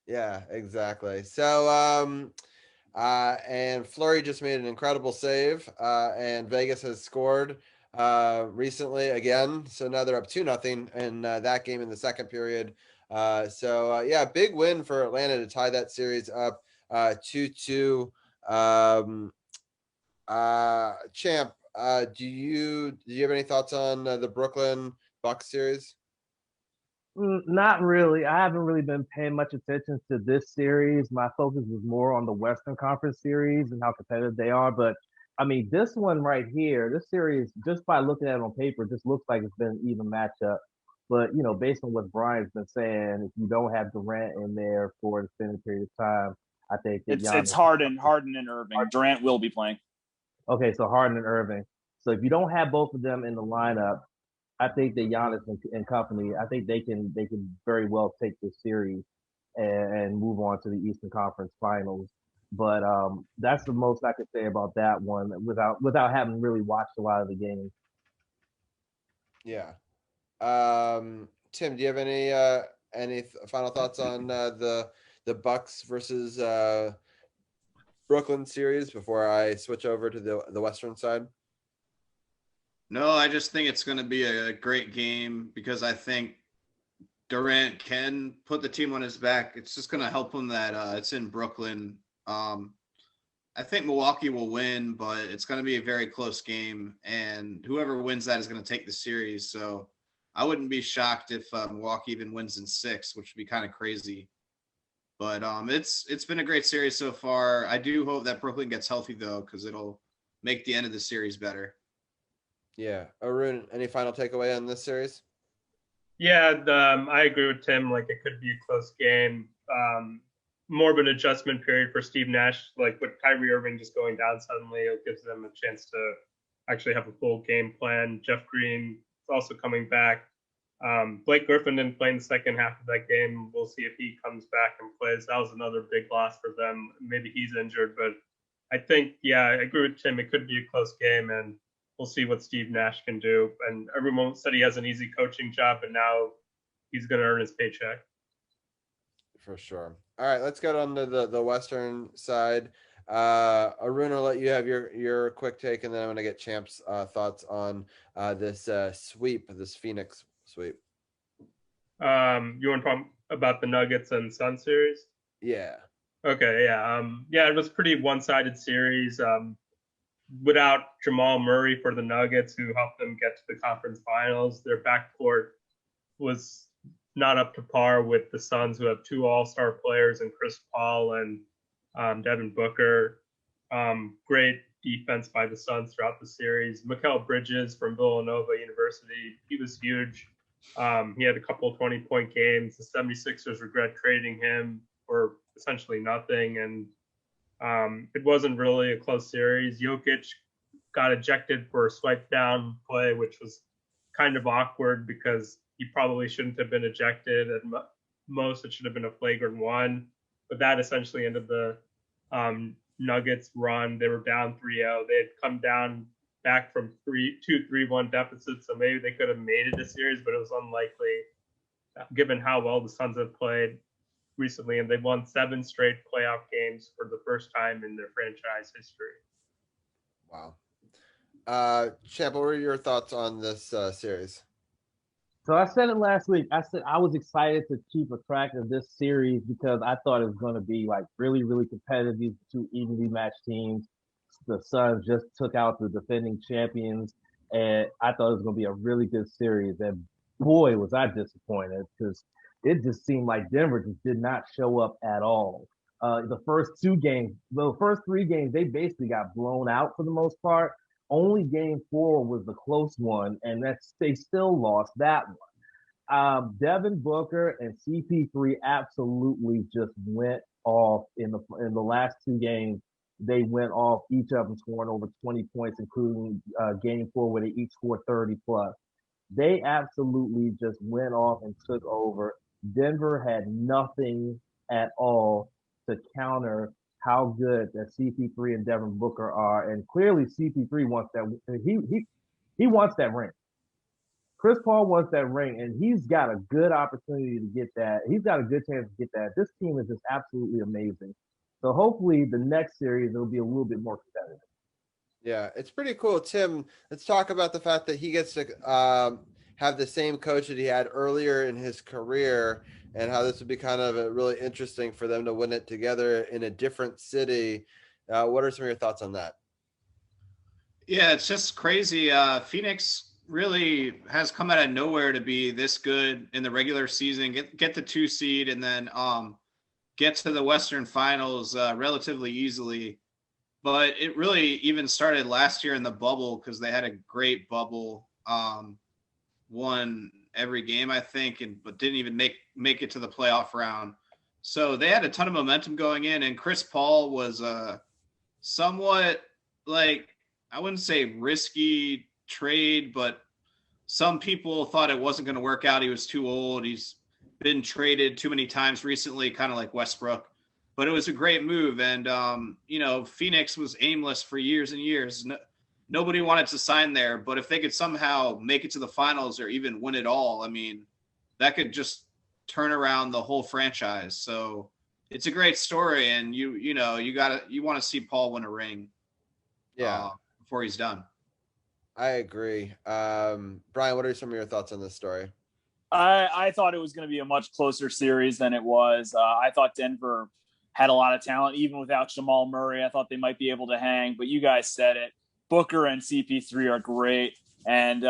Yeah, exactly. So, and Fleury just made an incredible save, and Vegas has scored recently again. So now they're up 2-0 in that game in the second period. Yeah, big win for Atlanta to tie that series up 2-2. Champ, do you have any thoughts on the Brooklyn Bucks series? Not really. I haven't really been paying much attention to this series. My focus was more on the Western Conference series and how competitive they are. But I mean, this one right here, this series, just by looking at it on paper, just looks like it's been an even matchup. But based on what Brian's been saying, if you don't have Durant in there for an extended period of time, I think that it's Harden and Irving. Durant will be playing. Okay, so Harden and Irving. So if you don't have both of them in the lineup, I think that Giannis and company, I think they can very well take this series and move on to the Eastern Conference Finals. But that's the most I could say about that one without having really watched a lot of the games. Yeah. Tim, do you have any final thoughts on the Bucks versus Brooklyn series before I switch over to the Western side? No, I just think it's going to be a great game because I think Durant can put the team on his back. It's just going to help him that it's in Brooklyn. I think Milwaukee will win, but it's going to be a very close game, and whoever wins that is going to take the series. So I wouldn't be shocked if Milwaukee even wins in 6, which would be kind of crazy. But it's been a great series so far. I do hope that Brooklyn gets healthy though, because it'll make the end of the series better. Yeah, Arun, any final takeaway on this series? Yeah, I agree with Tim. Like, it could be a close game. More of an adjustment period for Steve Nash. Like, with Kyrie Irving just going down suddenly, it gives them a chance to actually have a full game plan. Jeff Green is also coming back. Blake Griffin didn't play in the second half of that game. We'll see if he comes back and plays. That was another big loss for them. Maybe he's injured, but I think, yeah, I agree with Tim. It could be a close game, and we'll see what Steve Nash can do. And everyone said he has an easy coaching job, but now he's going to earn his paycheck. For sure. All right, let's go on to the Western side. Arun, I'll let you have your quick take, and then I'm going to get Champ's thoughts on this sweep, this Phoenix sweep. You want to talk about the Nuggets and Sun series? Yeah. Okay, yeah. It was a pretty one-sided series. Without Jamal Murray for the Nuggets, who helped them get to the conference finals, their backcourt was not up to par with the Suns, who have 2 all-star players in Chris Paul and Devin Booker. Great defense by the Suns throughout the series. Mikal Bridges from Villanova University, he was huge. He had a couple 20-point games. The 76ers regret trading him for essentially nothing, and it wasn't really a close series. Jokic got ejected for a swipe down play, which was kind of awkward because he probably shouldn't have been ejected. At most, it should have been a flagrant 1. But that essentially ended the Nuggets run. They were down 3-0. They had come down back from 3-1 deficit, so maybe they could have made it a series, but it was unlikely given how well the Suns have played recently, and they've won 7 straight playoff games for the first time in their franchise history. Wow. Champ, what were your thoughts on this series? So I said it last week. I said I was excited to keep a track of this series because I thought it was going to be like really, really competitive. These 2 evenly matched teams. The Suns just took out the defending champions, and I thought it was going to be a really good series. And boy, was I disappointed because it just seemed like Denver just did not show up at all. The first 3 games, they basically got blown out for the most part. Only game 4 was the close one, and they still lost that one. Devin Booker and CP3 absolutely just went off in the last two games. They went off, each of them scoring over 20 points, including game 4 where they each scored 30 plus. They absolutely just went off and took over. Denver had nothing at all to counter how good that CP3 and Devin Booker are, and clearly CP3 wants that. He wants that ring. Chris Paul wants that ring, and he's got a good opportunity to get that. He's got a good chance to get that. This team is just absolutely amazing. So hopefully the next series it'll be a little bit more competitive. Yeah, it's pretty cool. Tim, let's talk about the fact that he gets to have the same coach that he had earlier in his career, and how this would be kind of really interesting for them to win it together in a different city. What are some of your thoughts on that? Yeah, it's just crazy. Phoenix really has come out of nowhere to be this good in the regular season, get the 2 seed, and then get to the Western Finals relatively easily. But it really even started last year in the bubble, because they had a great bubble, won every game, I think, but didn't even make it to the playoff round. So they had a ton of momentum going in, and Chris Paul was somewhat, like, I wouldn't say risky trade, but some people thought it wasn't going to work out. He was too old. He's been traded too many times recently, kind of like Westbrook. But it was a great move. And, Phoenix was aimless for years and years. Nobody wanted to sign there. But if they could somehow make it to the finals or even win it all, I mean, that could just turn around the whole franchise. So it's a great story. And you want to see Paul win a ring. Yeah. Before he's done. I agree. Brian, what are some of your thoughts on this story? I thought it was going to be a much closer series than it was. I thought Denver had a lot of talent, even without Jamal Murray. I thought they might be able to hang, but you guys said it. Booker and CP3 are great. And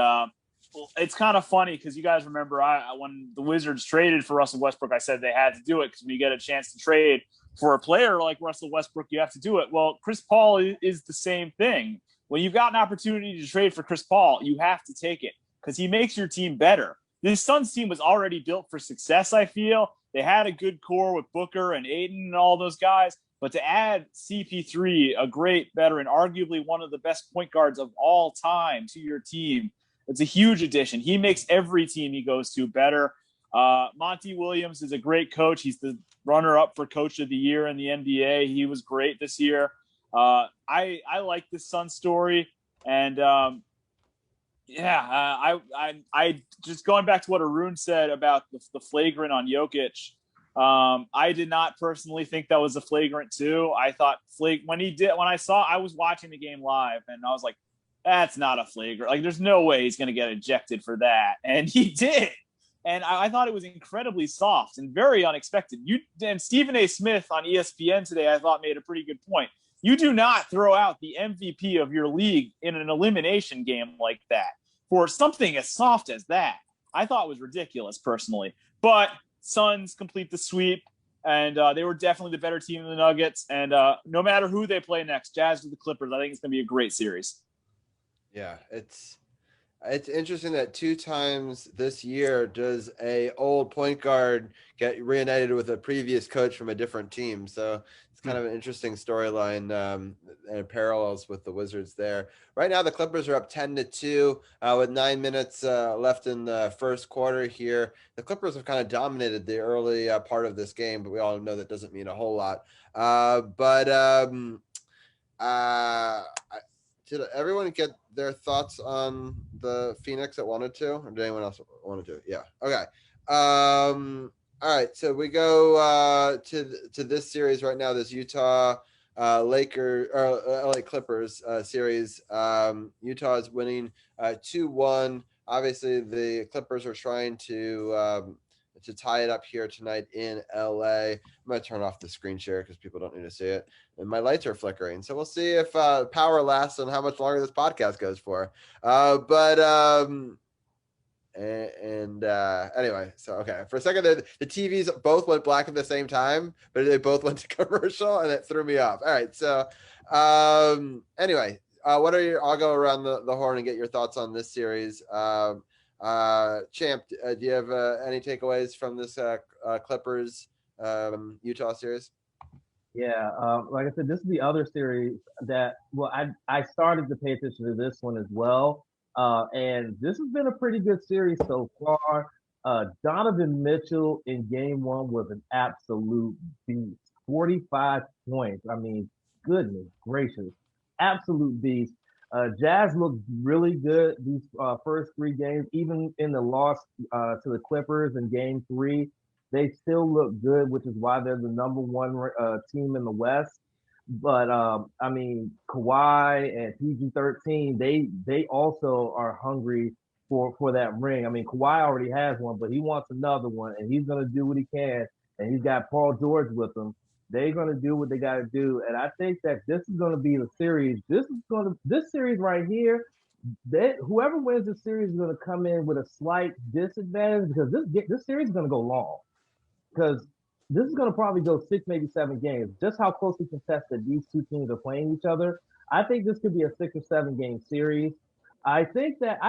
it's kind of funny because you guys remember when the Wizards traded for Russell Westbrook, I said they had to do it because when you get a chance to trade for a player like Russell Westbrook, you have to do it. Well, Chris Paul is the same thing. When you've got an opportunity to trade for Chris Paul, you have to take it because he makes your team better. This Suns team was already built for success, I feel. They had a good core with Booker and Ayton and all those guys. But to add CP3, a great veteran, arguably one of the best point guards of all time, to your team, it's a huge addition. He makes every team he goes to better. Monty Williams is a great coach. He's the runner-up for Coach of the Year in the NBA. He was great this year. I like this Sun story, and I just going back to what Arun said about the flagrant on Jokic. I did not personally think that was a flagrant too. I thought I was watching the game live, and I was like, that's not a flagrant. Like, there's no way he's going to get ejected for that, and he did. And I thought it was incredibly soft and very unexpected. And Stephen A. Smith on ESPN today, I thought, made a pretty good point. You do not throw out the MVP of your league in an elimination game like that for something as soft as that. I thought it was ridiculous personally. But Suns complete the sweep, and they were definitely the better team than the Nuggets. And no matter who they play next, Jazz or the Clippers, I think it's going to be a great series. Yeah, it's interesting that 2 times this year does a old point guard get reunited with a previous coach from a different team. So it's kind of an interesting storyline and parallels with the Wizards there. Right now, the Clippers are up 10-2 with 9 minutes left in the first quarter here. The Clippers have kind of dominated the early part of this game, but we all know that doesn't mean a whole lot. Did everyone get their thoughts on the Phoenix that wanted to? Or did anyone else want to? Yeah. Okay. All right. So we go to this series right now, this Utah LA Clippers series. Utah is winning 2-1. Obviously, the Clippers are trying to tie it up here tonight in LA. I'm going to turn off the screen share because people don't need to see it. And my lights are flickering. So we'll see if power lasts and how much longer this podcast goes for. Anyway, so okay. For a second, the TVs both went black at the same time, but they both went to commercial and it threw me off. All right. So anyway, I'll go around the horn and get your thoughts on this series. Champ, do you have any takeaways from this Clippers Utah series? Yeah, like I said, this is the other series that, well, I started to pay attention to this one as well. And this has been a pretty good series so far. Donovan Mitchell in game one was an absolute beast. 45 points. I mean, goodness gracious. Absolute beast. Jazz looked really good these first three games, even in the loss to the Clippers in game three. They still look good, which is why they're the number one team in the West. But I mean, Kawhi and PG-13, they also are hungry for that ring. I mean, Kawhi already has one, but he wants another one, and he's gonna do what he can. And he's got Paul George with him. They're gonna do what they got to do, and I think that this is gonna be the series. This series right here. Whoever wins this series is gonna come in with a slight disadvantage because this series is gonna go long because this is going to probably go 6, maybe 7 games. Just how closely contested these two teams are playing each other, I think this could be a 6 or 7 game series. I think that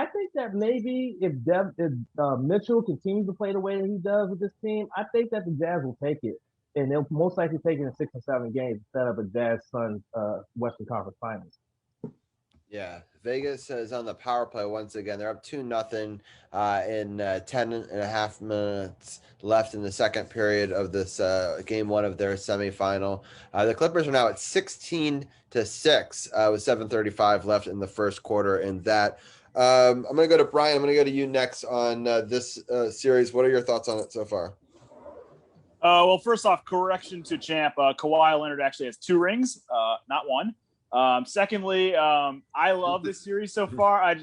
maybe if Mitchell continues to play the way that he does with this team, I think that the Jazz will take it, and they'll most likely take it in 6 or 7 games instead of a Jazz Suns Western Conference Finals. Yeah, Vegas is on the power play once again. They're up 2-0 in 10 and a half minutes left in the second period of this game one of their semifinal. The Clippers are now at 16-6 with 7:35 left in the first quarter. In that, I'm going to go to Brian. I'm going to go to you next on this series. What are your thoughts on it so far? Well, first off, correction to Champ. Kawhi Leonard actually has 2 rings, not 1. Secondly, I love this series so far. I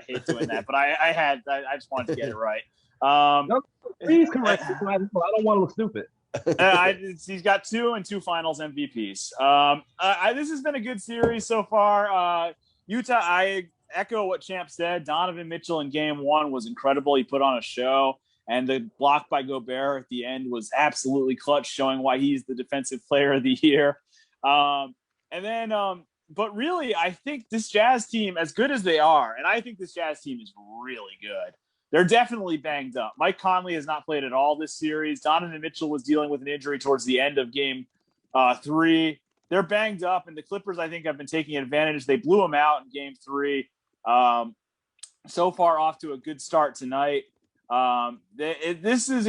hate doing that, but I just wanted to get it right. No, please correct me. I don't want to look stupid. He's got 2 and 2 finals MVPs. This has been a good series so far. Utah, I echo what Champ said. Donovan Mitchell in game 1 was incredible. He put on a show, and the block by Gobert at the end was absolutely clutch, showing why he's the defensive player of the year. And then, but really, I think this Jazz team, as good as they are, and I think this Jazz team is really good. They're definitely banged up. Mike Conley has not played at all this series. Donovan Mitchell was dealing with an injury towards the end of game 3. They're banged up, and the Clippers, I think, have been taking advantage. They blew them out in game 3. So far, off to a good start tonight. This is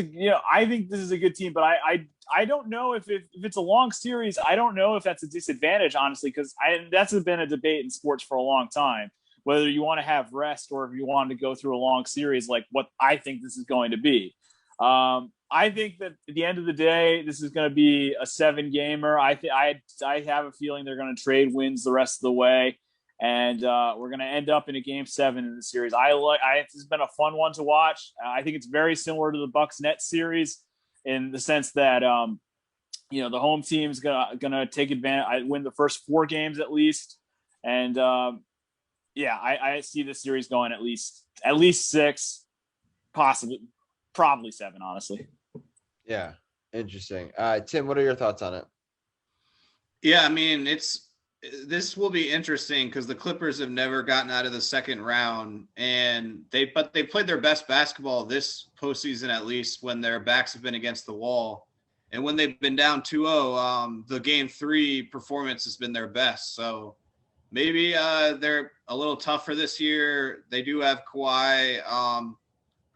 I think this is a good team, but I don't know if it's a long series. I don't know if that's a disadvantage, honestly, because that's been a debate in sports for a long time, whether you want to have rest or if you want to go through a long series, like what I think this is going to be. I think that at the end of the day, this is going to be a 7-gamer. I have a feeling they're going to trade wins the rest of the way. And we're going to end up in a game 7 in the series. This has been a fun one to watch. I think it's very similar to the Bucks Nets series in the sense that, the home team is going to take advantage, win the first 4 games at least. And I see this series going at least 6, probably 7, honestly. Yeah. Interesting. Tim, what are your thoughts on it? Yeah, I mean, this will be interesting because the Clippers have never gotten out of the second round, and they played their best basketball this postseason, at least when their backs have been against the wall. And when they've been down 2-0, the game 3 performance has been their best. So maybe they're a little tougher this year. They do have Kawhi,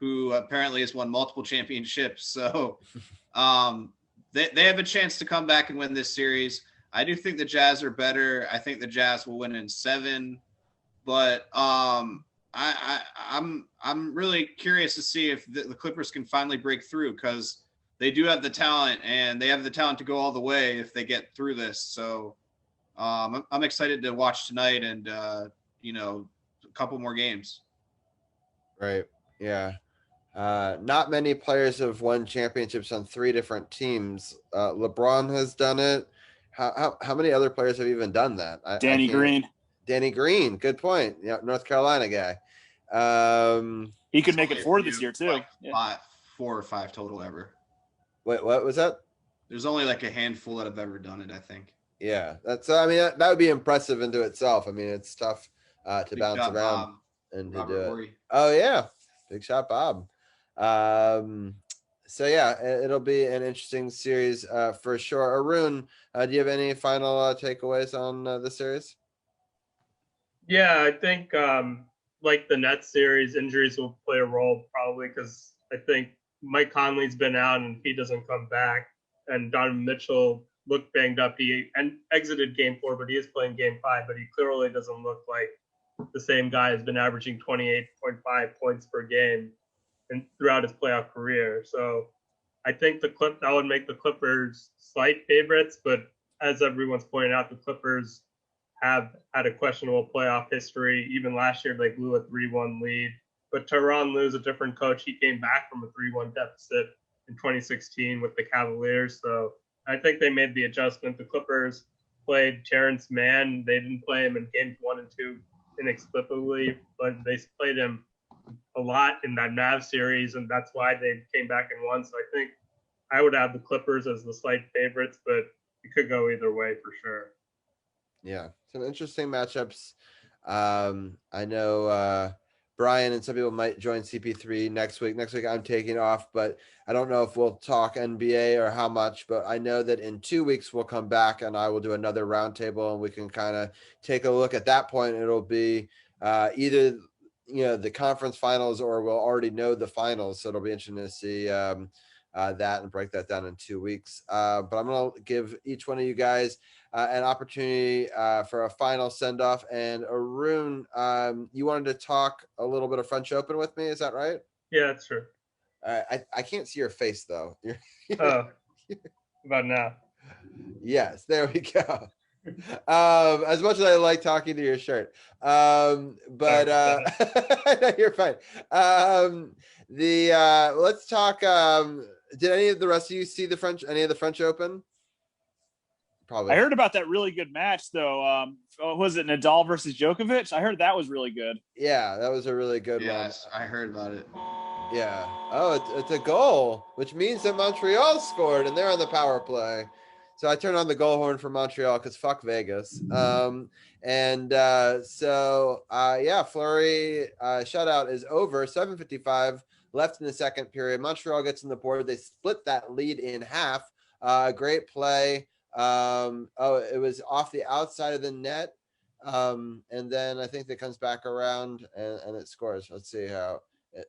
who apparently has won multiple championships. So they have a chance to come back and win this series. I do think the Jazz are better. I think the Jazz will win in 7, but I'm really curious to see if the Clippers can finally break through, because they do have the talent, and they have the talent to go all the way if they get through this. So I'm excited to watch tonight and a couple more games. Right. Yeah. Not many players have won championships on 3 different teams. LeBron has done it. How many other players have even done that? Danny Green. Danny Green. Good point. Yeah, North Carolina guy. He could make it 4 this year too. Like 4 or 5 total ever. Wait, what was that? There's only like a handful that have ever done it, I think. Yeah, that would be impressive into itself. I mean, it's tough to bounce around and to do it. Oh yeah, Big shot, Bob. So yeah, it'll be an interesting series for sure. Arun, do you have any final takeaways on the series? Yeah, I think like the Nets series, injuries will play a role probably because I think Mike Conley's been out and he doesn't come back, and Donovan Mitchell looked banged up. He exited Game 4, but he is playing Game 5. But he clearly doesn't look like the same guy has been averaging 28.5 points per game and throughout his playoff career. So I think that would make the Clippers slight favorites, but as everyone's pointed out, the Clippers have had a questionable playoff history. Even last year, they blew a 3-1 lead. But Tyronn Lue's a different coach. He came back from a 3-1 deficit in 2016 with the Cavaliers. So I think they made the adjustment. The Clippers played Terrence Mann. They didn't play him in games 1 and 2 inexplicably, but they played him a lot in that Mavs series, and that's why they came back and won. So I think I would have the Clippers as the slight favorites, but it could go either way for sure. Yeah, some interesting matchups. I know Brian and some people might join CP3 next week. Next week I'm taking off, but I don't know if we'll talk NBA or how much, but I know that in 2 weeks we'll come back and I will do another roundtable and we can kind of take a look. At that point, it'll be either the conference finals or we'll already know the finals. So it'll be interesting to see that and break that down in 2 weeks. But I'm going to give each one of you guys an opportunity for a final send-off. And Arun, you wanted to talk a little bit of French Open with me, is that right? Yeah, that's true. I can't see your face, though. Oh, about now. Yes, there we go. As much as I like talking to your shirt. But no, you're fine. Let's talk. Did any of the rest of you see any of the French Open? Probably. I heard about that really good match, though. Was it Nadal versus Djokovic? I heard that was really good. Yeah, that was a really good one. Yes, I heard about it. Yeah. Oh, it's a goal, which means that Montreal scored, and they're on the power play. So I turned on the goal horn for Montreal because fuck Vegas. Yeah, Fleury shutout is over. 7:55 left in the second period. Montreal gets on the board. They split that lead in half. Great play. It was off the outside of the net. And then I think that comes back around and it scores. Let's see how it.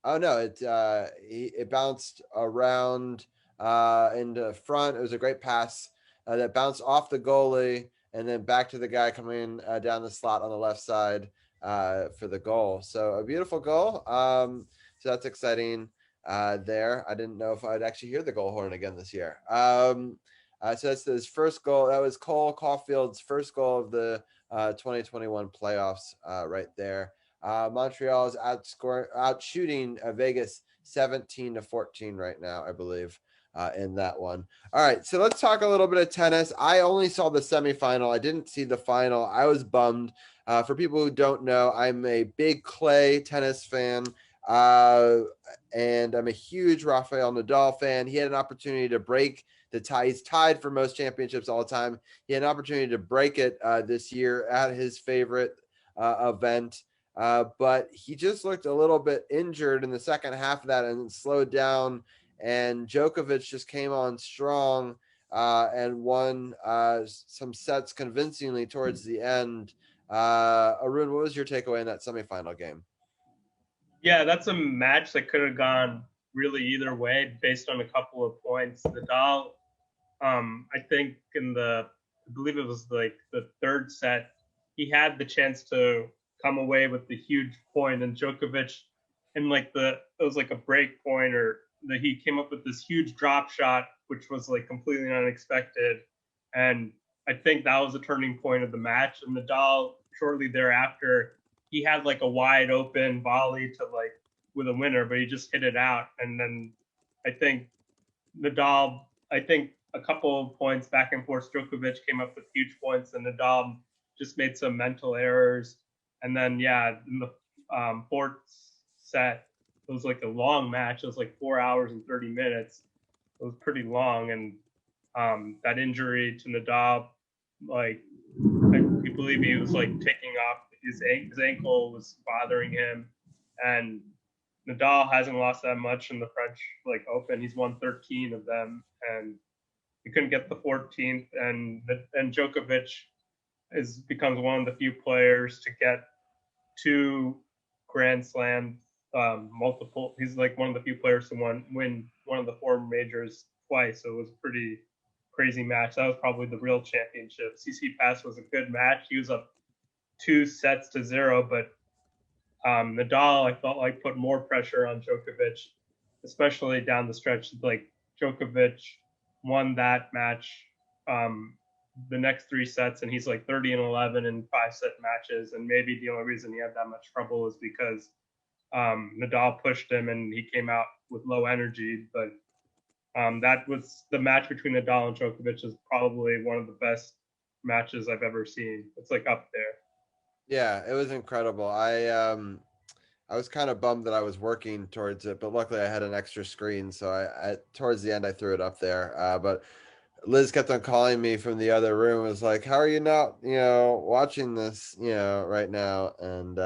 Oh no, it bounced around into front. It was a great pass that bounced off the goalie and then back to the guy coming down the slot on the left side for the goal. So a beautiful goal. So that's exciting there. I didn't know if I'd actually hear the goal horn again this year. So that's his first goal. That was Cole Caulfield's first goal of the 2021 playoffs right there. Montreal is out shooting Vegas 17-14 right now, I believe, in that one. All right, so let's talk a little bit of tennis. I only saw the semifinal. I didn't see the final. I was bummed. For people who don't know, I'm a big clay tennis fan, and I'm a huge Rafael Nadal fan. He had an opportunity to break the tie. He's tied for most championships all the time. He had an opportunity to break it this year at his favorite event. But he just looked a little bit injured in the second half of that and slowed down. And Djokovic just came on strong and won some sets convincingly towards the end. Arun, what was your takeaway in that semifinal game? Yeah, that's a match that could have gone really either way based on a couple of points. Nadal, I think I believe it was like the third set, he had the chance to come away with the huge point, and Djokovic, it was like a break point, or that he came up with this huge drop shot, which was like completely unexpected, and I think that was a turning point of the match. And Nadal, shortly thereafter, he had like a wide open volley with a winner, but he just hit it out. And then I think Nadal, a couple of points back and forth, Djokovic came up with huge points, and Nadal just made some mental errors. And then, yeah, in the fourth set, it was like a long match. It was like 4 hours and 30 minutes. It was pretty long. And that injury to Nadal, I believe he was like taking off his ankle was bothering him. and Nadal hasn't lost that much in the French Open. He's won 13 of them, and he couldn't get the 14th. And Djokovic becomes one of the few players to get 2 Grand Slam multiple. He's one of the few players to win one of the 4 majors twice. So it was a pretty crazy match. That was probably the real championship. CC Pass was a good match. He was up 2-0, but Nadal, I felt put more pressure on Djokovic, especially down the stretch. Djokovic won that match, the next 3 sets, and he's 30-11 in 5-set matches. And maybe the only reason he had that much trouble is because Nadal pushed him and he came out with low energy. But that was the match between Nadal and Djokovic is probably one of the best matches I've ever seen. It's up there. Yeah, it was incredible. I was kind of bummed that I was working towards it, but luckily I had an extra screen, so I towards the end I threw it up there. But Liz kept on calling me from the other room. It was like, how are you not, watching this, right now? And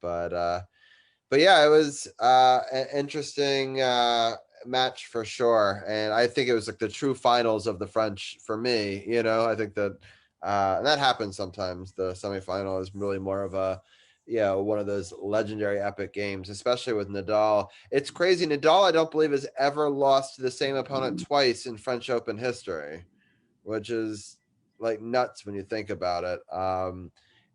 but yeah, it was an interesting match for sure. And I think it was the true finals of the French for me. I think that and that happens sometimes. The semifinal is really more of a one of those legendary epic games, especially with Nadal. It's crazy. Nadal, I don't believe, has ever lost to the same opponent twice in French Open history, which is nuts when you think about it.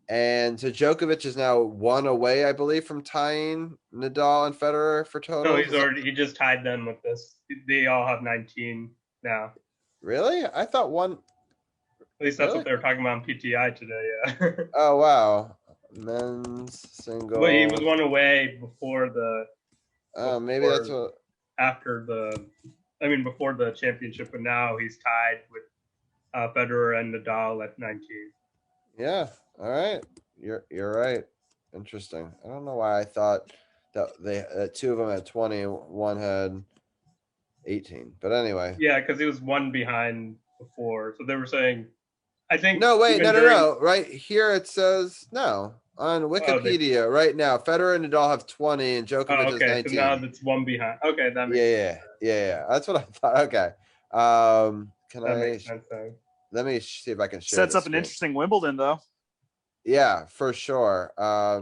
And so Djokovic is now 1 away, I believe, from tying Nadal and Federer for total. No, he just tied them with this. They all have 19 now. Really? I thought one. At least that's what they were talking about on PTI today. Yeah. Oh wow. Men's single. Well, he was 1 away before the. Oh, maybe that's what. Before the championship, but now he's tied with Federer and Nadal at 19. Yeah. All right. You're right. Interesting. I don't know why I thought that 2 of them had 20 and 1 had 18. But anyway. Yeah, because he was 1 behind before, so they were saying. I think. No, wait, no. Right here it says no. On Wikipedia right now, Federer and Nadal have 20 and Djokovic is 19. So now that's 1 behind. Okay, that makes sense. Yeah. That's what I thought. Okay. Makes sense, let me see if I can share. Sets up an interesting Wimbledon, though. Yeah, for sure.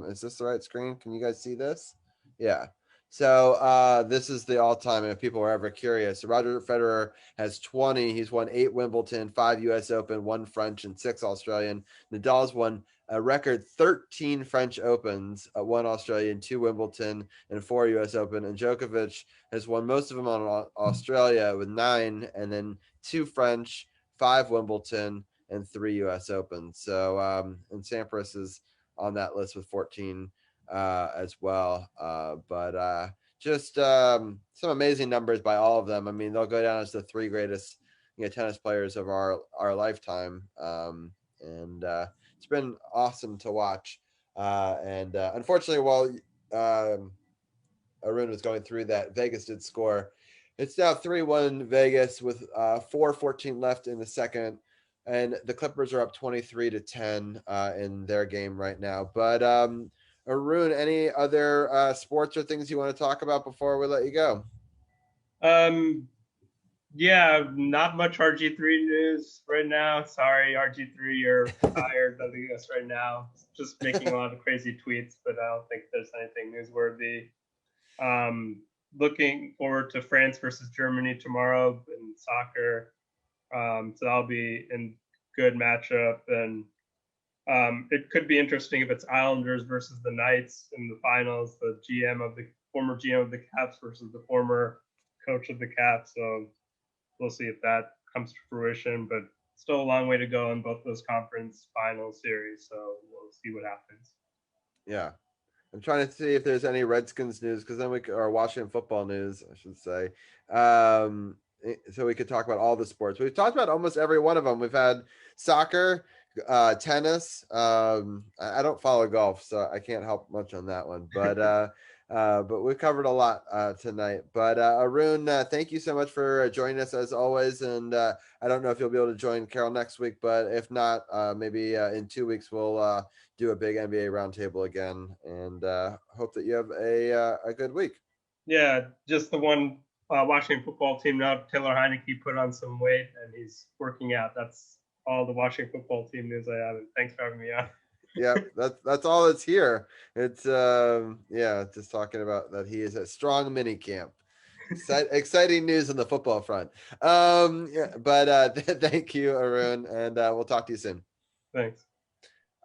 Is this the right screen? Can you guys see this? Yeah. So this is the all-time, and if people were ever curious, Roger Federer has 20. He's won 8 Wimbledon, 5 U.S. Open, 1 French, and 6 Australian. Nadal's won a record 13 French Opens, 1 Australian, 2 Wimbledon, and 4 U.S. Open. And Djokovic has won most of them on Australia with 9, and then 2 French, 5 Wimbledon, and 3 U.S. Open. So and Sampras is on that list with 14 as well. But just some amazing numbers by all of them. I mean, they'll go down as the 3 greatest tennis players of our lifetime. And it's been awesome to watch. And unfortunately, while Arun was going through that, Vegas did score. It's now 3-1 Vegas with 4:14 left in the second. And the Clippers are up 23-10 in their game right now. But Arun, any other sports or things you want to talk about before we let you go? Yeah, not much RG3 news right now. Sorry, RG3, you're tired of us right now. Just making a lot of crazy tweets, but I don't think there's anything newsworthy. Looking forward to France versus Germany tomorrow in soccer. So that'll be a good matchup, and it could be interesting if it's Islanders versus the Knights in the finals. The former GM of the Caps versus the former coach of the Caps. So we'll see if that comes to fruition, but still a long way to go in both those conference final series. So we'll see what happens. Yeah. I'm trying to see if there's any Redskins news, because then or Washington football news, I should say. So we could talk about all the sports. We've talked about almost every one of them. We've had soccer, tennis. I don't follow golf, so I can't help much on that one. But But we covered a lot tonight. But Arun, thank you so much for joining us as always. And I don't know if you'll be able to join Carol next week, but if not, maybe in 2 weeks we'll do a big NBA roundtable again. And hope that you have a good week. Yeah, just the one Washington football team now. Taylor Heineke put on some weight and he's working out. That's all the Washington football team news I have. And thanks for having me on. Yeah, that's all that's here. It's just talking about that he is a strong mini camp. Exciting news on the football front. Thank you, Arun, and we'll talk to you soon. Thanks.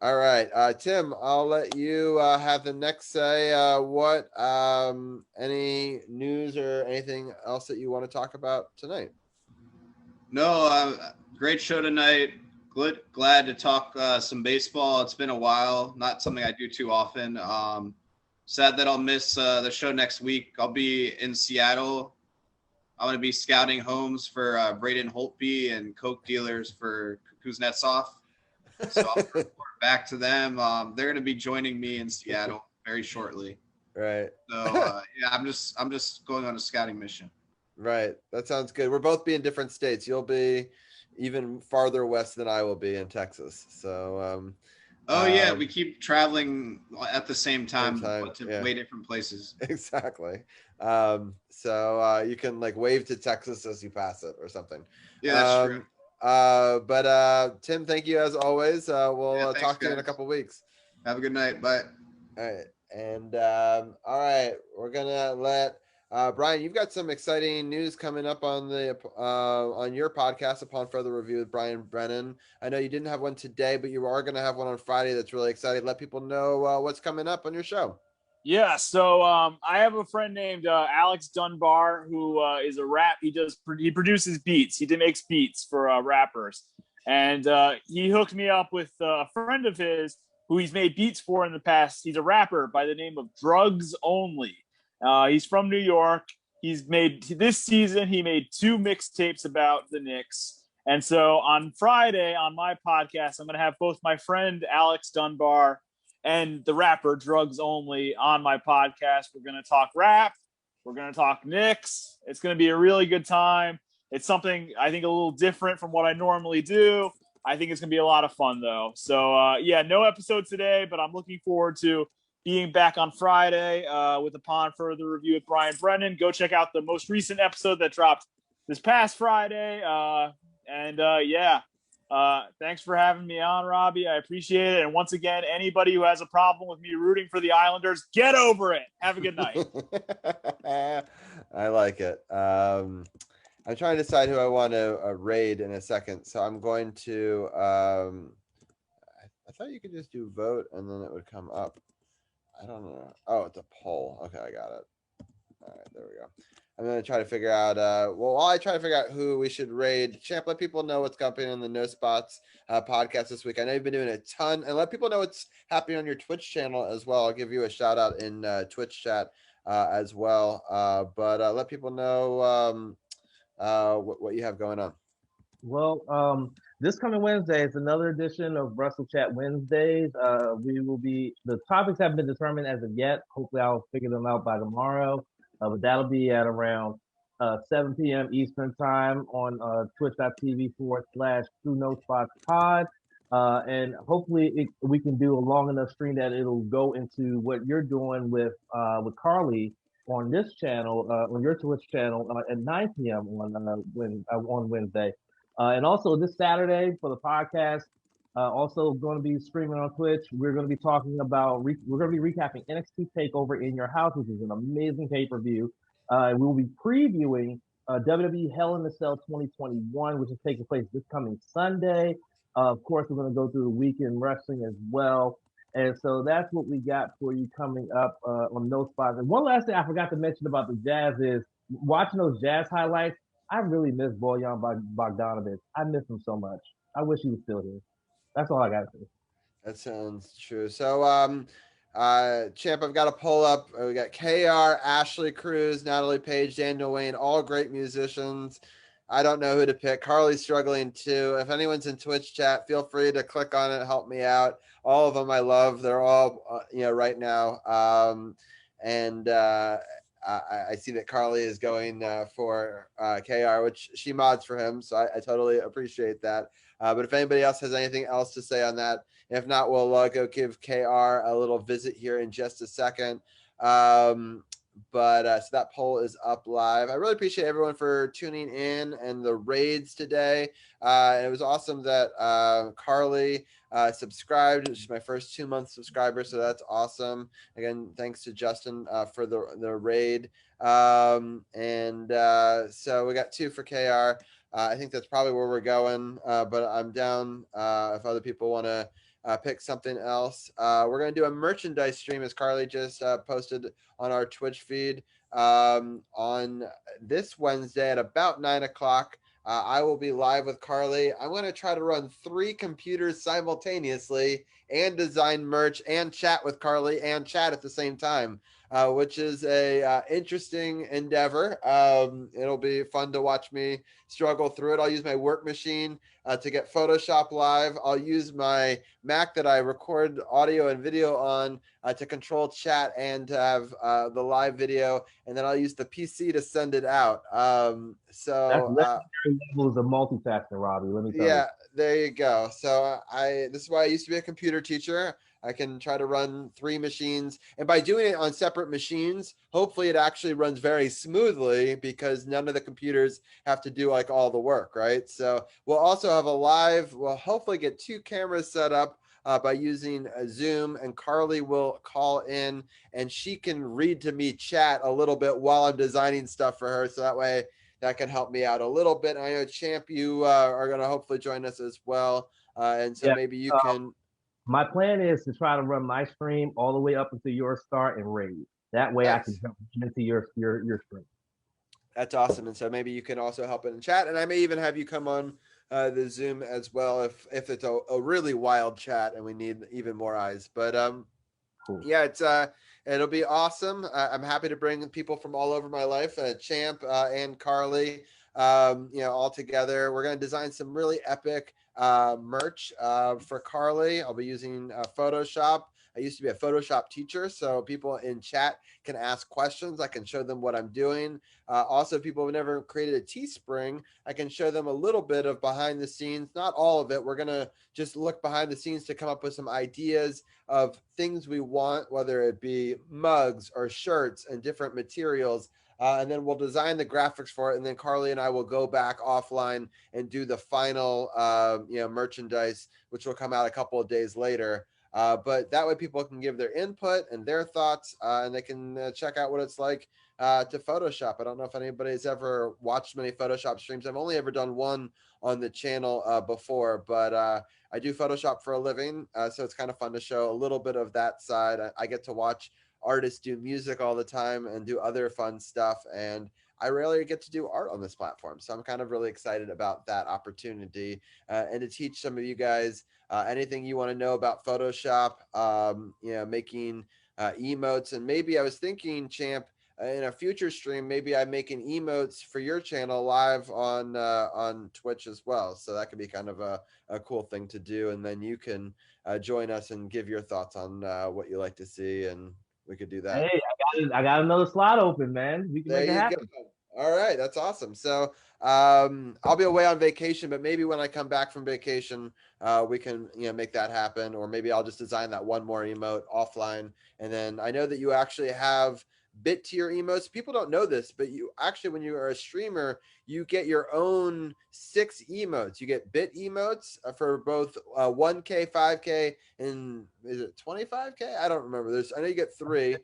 All right, Tim, I'll let you have the next say. What any news or anything else that you want to talk about tonight? No, great show tonight. Glad to talk some baseball. It's been a while, not something I do too often. Sad that I'll miss the show next week. I'll be in Seattle. I'm going to be scouting homes for Braden Holtby and Coke dealers for Kuznetsov. So I'll report back to them. They're going to be joining me in Seattle very shortly. Right. So I'm just going on a scouting mission. Right. That sounds good. We'll both be in different states. You'll be even farther west than I will be in Texas. So we keep traveling at the same time but to way different places. Exactly. So you can like wave to Texas as you pass it or something. Yeah, that's true. But Tim, thank you as always. We'll talk to you in a couple weeks. Have a good night. Bye. All right. And all right, we're gonna let Brian, you've got some exciting news coming up on your podcast, Upon Further Review with Brian Brennan. I know you didn't have one today, but you are going to have one on Friday that's really exciting. Let people know what's coming up on your show. Yeah, so I have a friend named Alex Dunbar who is a rap. He produces beats. He makes beats for rappers, and he hooked me up with a friend of his who he's made beats for in the past. He's a rapper by the name of Drugs Only. He's from New York. This season, he made 2 mixtapes about the Knicks. And so on Friday on my podcast, I'm going to have both my friend Alex Dunbar and the rapper Drugs Only on my podcast. We're going to talk rap. We're going to talk Knicks. It's going to be a really good time. It's something I think a little different from what I normally do. I think it's going to be a lot of fun though. So no episode today, but I'm looking forward to being back on Friday with Upon Further Review with Brian Brennan. Go check out the most recent episode that dropped this past Friday. Thanks for having me on, Robbie. I appreciate it. And once again, anybody who has a problem with me rooting for the Islanders, get over it. Have a good night. I like it. I'm trying to decide who I want to raid in a second. So I'm going to, I thought you could just do vote and then it would come up. I don't know. Oh, it's a poll. Okay, I got it. All right, there we go. I'm going to try to figure out, while I try to figure out who we should raid, Champ, let people know what's coming in the No Spots podcast this week. I know you've been doing a ton, and let people know what's happening on your Twitch channel as well. I'll give you a shout out in Twitch chat as well. But let people know what you have going on. Well, this coming Wednesday is another edition of Russell Chat Wednesdays. The topics haven't been determined as of yet. Hopefully I'll figure them out by tomorrow. But that'll be at around 7 p.m. Eastern time on twitch.tv/TrueNoSpotsPod. And hopefully we can do a long enough stream that it'll go into what you're doing with Carly on this channel, on your Twitch channel at 9 p.m. on Wednesday. And also this Saturday for the podcast, also going to be streaming on Twitch. We're going to be talking about, we're going to be recapping NXT TakeOver in Your House, which is an amazing pay-per-view. We'll be previewing WWE Hell in a Cell 2021, which is taking place this coming Sunday. Of course, we're going to go through the week in wrestling as well. And so that's what we got for you coming up on No Spots. And one last thing I forgot to mention about the Jazz is watching those Jazz highlights. I really miss Bojan Bogdanovic. I miss him so much. I wish he was still here. That's all I got to say. That sounds true. So, Champ, I've got a poll up. We got KR, Ashley Cruz, Natalie Page, Daniel Wayne, all great musicians. I don't know who to pick. Carly's struggling too. If anyone's in Twitch chat, feel free to click on it, help me out. All of them I love. They're all, right now. and I see that Carly is going for KR, which she mods for him, so I totally appreciate that. But if anybody else has anything else to say on that, if not, we'll go give KR a little visit here in just a second. So that poll is up live. I really appreciate everyone for tuning in and the raids today. And it was awesome that Carly subscribed. She's my first 2-month subscriber, so that's awesome. Again, thanks to Justin for the raid. So we got 2 for KR. I think that's probably where we're going, but I'm down if other people want to pick something else. We're going to do a merchandise stream, as Carly just posted on our Twitch feed on this Wednesday at about 9 o'clock. I will be live with Carly. I'm going to try to run 3 computers simultaneously and design merch and chat with Carly and chat at the same time, which is a interesting endeavor. It'll be fun to watch me struggle through it. I'll use my work machine to get Photoshop live. I'll use my Mac that I record audio and video on to control chat and to have the live video, and then I'll use the PC to send it out. That's legendary levels of multitasking, Robbie. Let me tell you. Yeah, there you go. So this is why I used to be a computer teacher. I can try to run 3 machines, and by doing it on separate machines, hopefully it actually runs very smoothly because none of the computers have to do like all the work, right? So we'll also have we'll hopefully get 2 cameras set up by using Zoom, and Carly will call in and she can read to me chat a little bit while I'm designing stuff for her. So that way that can help me out a little bit. I know Champ, you are going to hopefully join us as well. And so maybe you can. My plan is to try to run my stream all the way up until your start and raid. That way I can jump into your stream. That's awesome. And so maybe you can also help in chat. And I may even have you come on the Zoom as well if it's a really wild chat and we need even more eyes. But cool. Yeah, it'll be awesome. I'm happy to bring people from all over my life, Champ and Carly, all together. We're going to design some really epic merch for Carly. I'll be using Photoshop. I used to be a Photoshop teacher, so people in chat can ask questions. I can show them what I'm doing. Also, people who have never created a Teespring, I can show them a little bit of behind the scenes, not all of it. We're going to just look behind the scenes to come up with some ideas of things we want, whether it be mugs or shirts and different materials. And then we'll design the graphics for it. And then Carly and I will go back offline and do the final, merchandise, which will come out a couple of days later. But that way people can give their input and their thoughts, and they can check out what it's like to Photoshop. I don't know if anybody's ever watched many Photoshop streams. I've only ever done one on the channel before, but I do Photoshop for a living, so it's kind of fun to show a little bit of that side. I get to watch artists do music all the time and do other fun stuff, and I rarely get to do art on this platform. So I'm kind of really excited about that opportunity and to teach some of you guys anything you want to know about Photoshop, making emotes. And maybe I was thinking, Champ, in a future stream, maybe I'm making emotes for your channel live on Twitch as well. So that could be kind of a cool thing to do. And then you can join us and give your thoughts on what you like to see, and we could do that. Hey, I got another slot open, man. We can make it happen. Go. All right, that's awesome. So I'll be away on vacation, but maybe when I come back from vacation, we can make that happen, or maybe I'll just design that one more emote offline. And then I know that you actually have bit tier emotes. People don't know this, but you actually, when you are a streamer, you get your own 6 emotes. You get bit emotes for both 1K, 5K, and is it 25K? I don't remember. I know you get 3.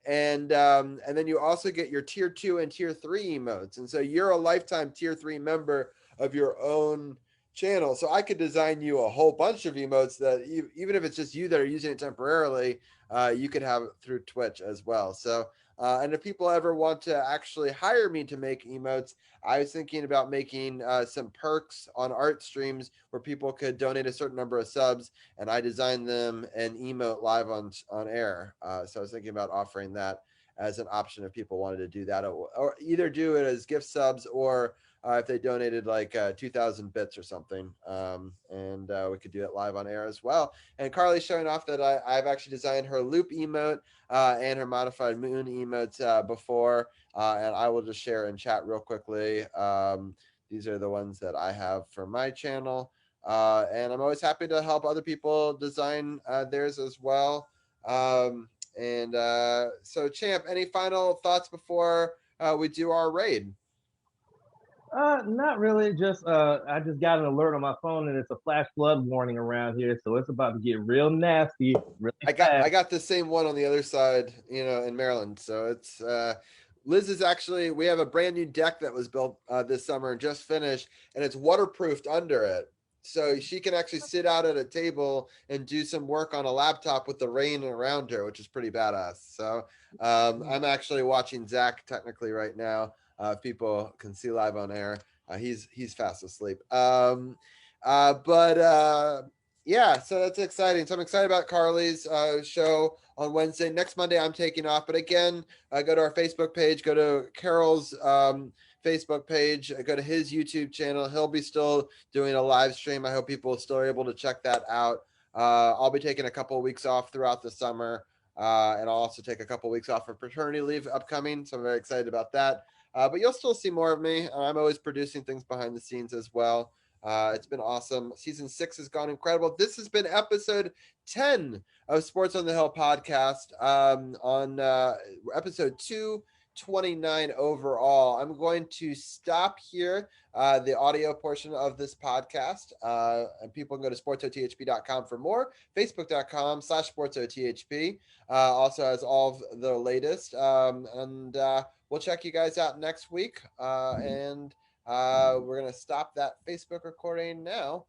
And then you also get your tier 2 and tier 3 emotes. And so you're a lifetime tier 3 member of your own channel. So I could design you a whole bunch of emotes that even if it's just you that are using it temporarily, you could have it through Twitch as well. So and if people ever want to actually hire me to make emotes, I was thinking about making some perks on art streams where people could donate a certain number of subs, and I design them and emote live on air. So I was thinking about offering that as an option if people wanted to do that, or either do it as gift subs or if they donated like 2,000 bits or something. And we could do it live on air as well. And Carly's showing off that I've actually designed her loop emote and her modified moon emotes before. And I will just share in chat real quickly. These are the ones that I have for my channel. And I'm always happy to help other people design theirs as well. So Champ, any final thoughts before we do our raid? Not really. Just I just got an alert on my phone, and it's a flash flood warning around here, so it's about to get real nasty. Really I fast. got the same one on the other side, in Maryland. So it's Liz is actually, we have a brand new deck that was built this summer and just finished, and it's waterproofed under it. So she can actually sit out at a table and do some work on a laptop with the rain around her, which is pretty badass. So I'm actually watching Zach technically right now. If people can see live on air, he's fast asleep. Yeah, so that's exciting. So I'm excited about Carly's show on Wednesday. Next Monday, I'm taking off. But again, go to our Facebook page, go to Carol's Facebook page, go to his YouTube channel. He'll be still doing a live stream. I hope people are still able to check that out. I'll be taking a couple of weeks off throughout the summer. And I'll also take a couple of weeks off for paternity leave upcoming. So I'm very excited about that. But you'll still see more of me. I'm always producing things behind the scenes as well. It's been awesome. Season 6 has gone incredible. This has been episode 10 of Sports on the Hill podcast. On episode 229 overall. I'm going to stop here the audio portion of this podcast. And people can go to sportsothp.com for more. Facebook.com/sportsothp also has all of the latest. We'll check you guys out next week. And we're going to stop that Facebook recording now.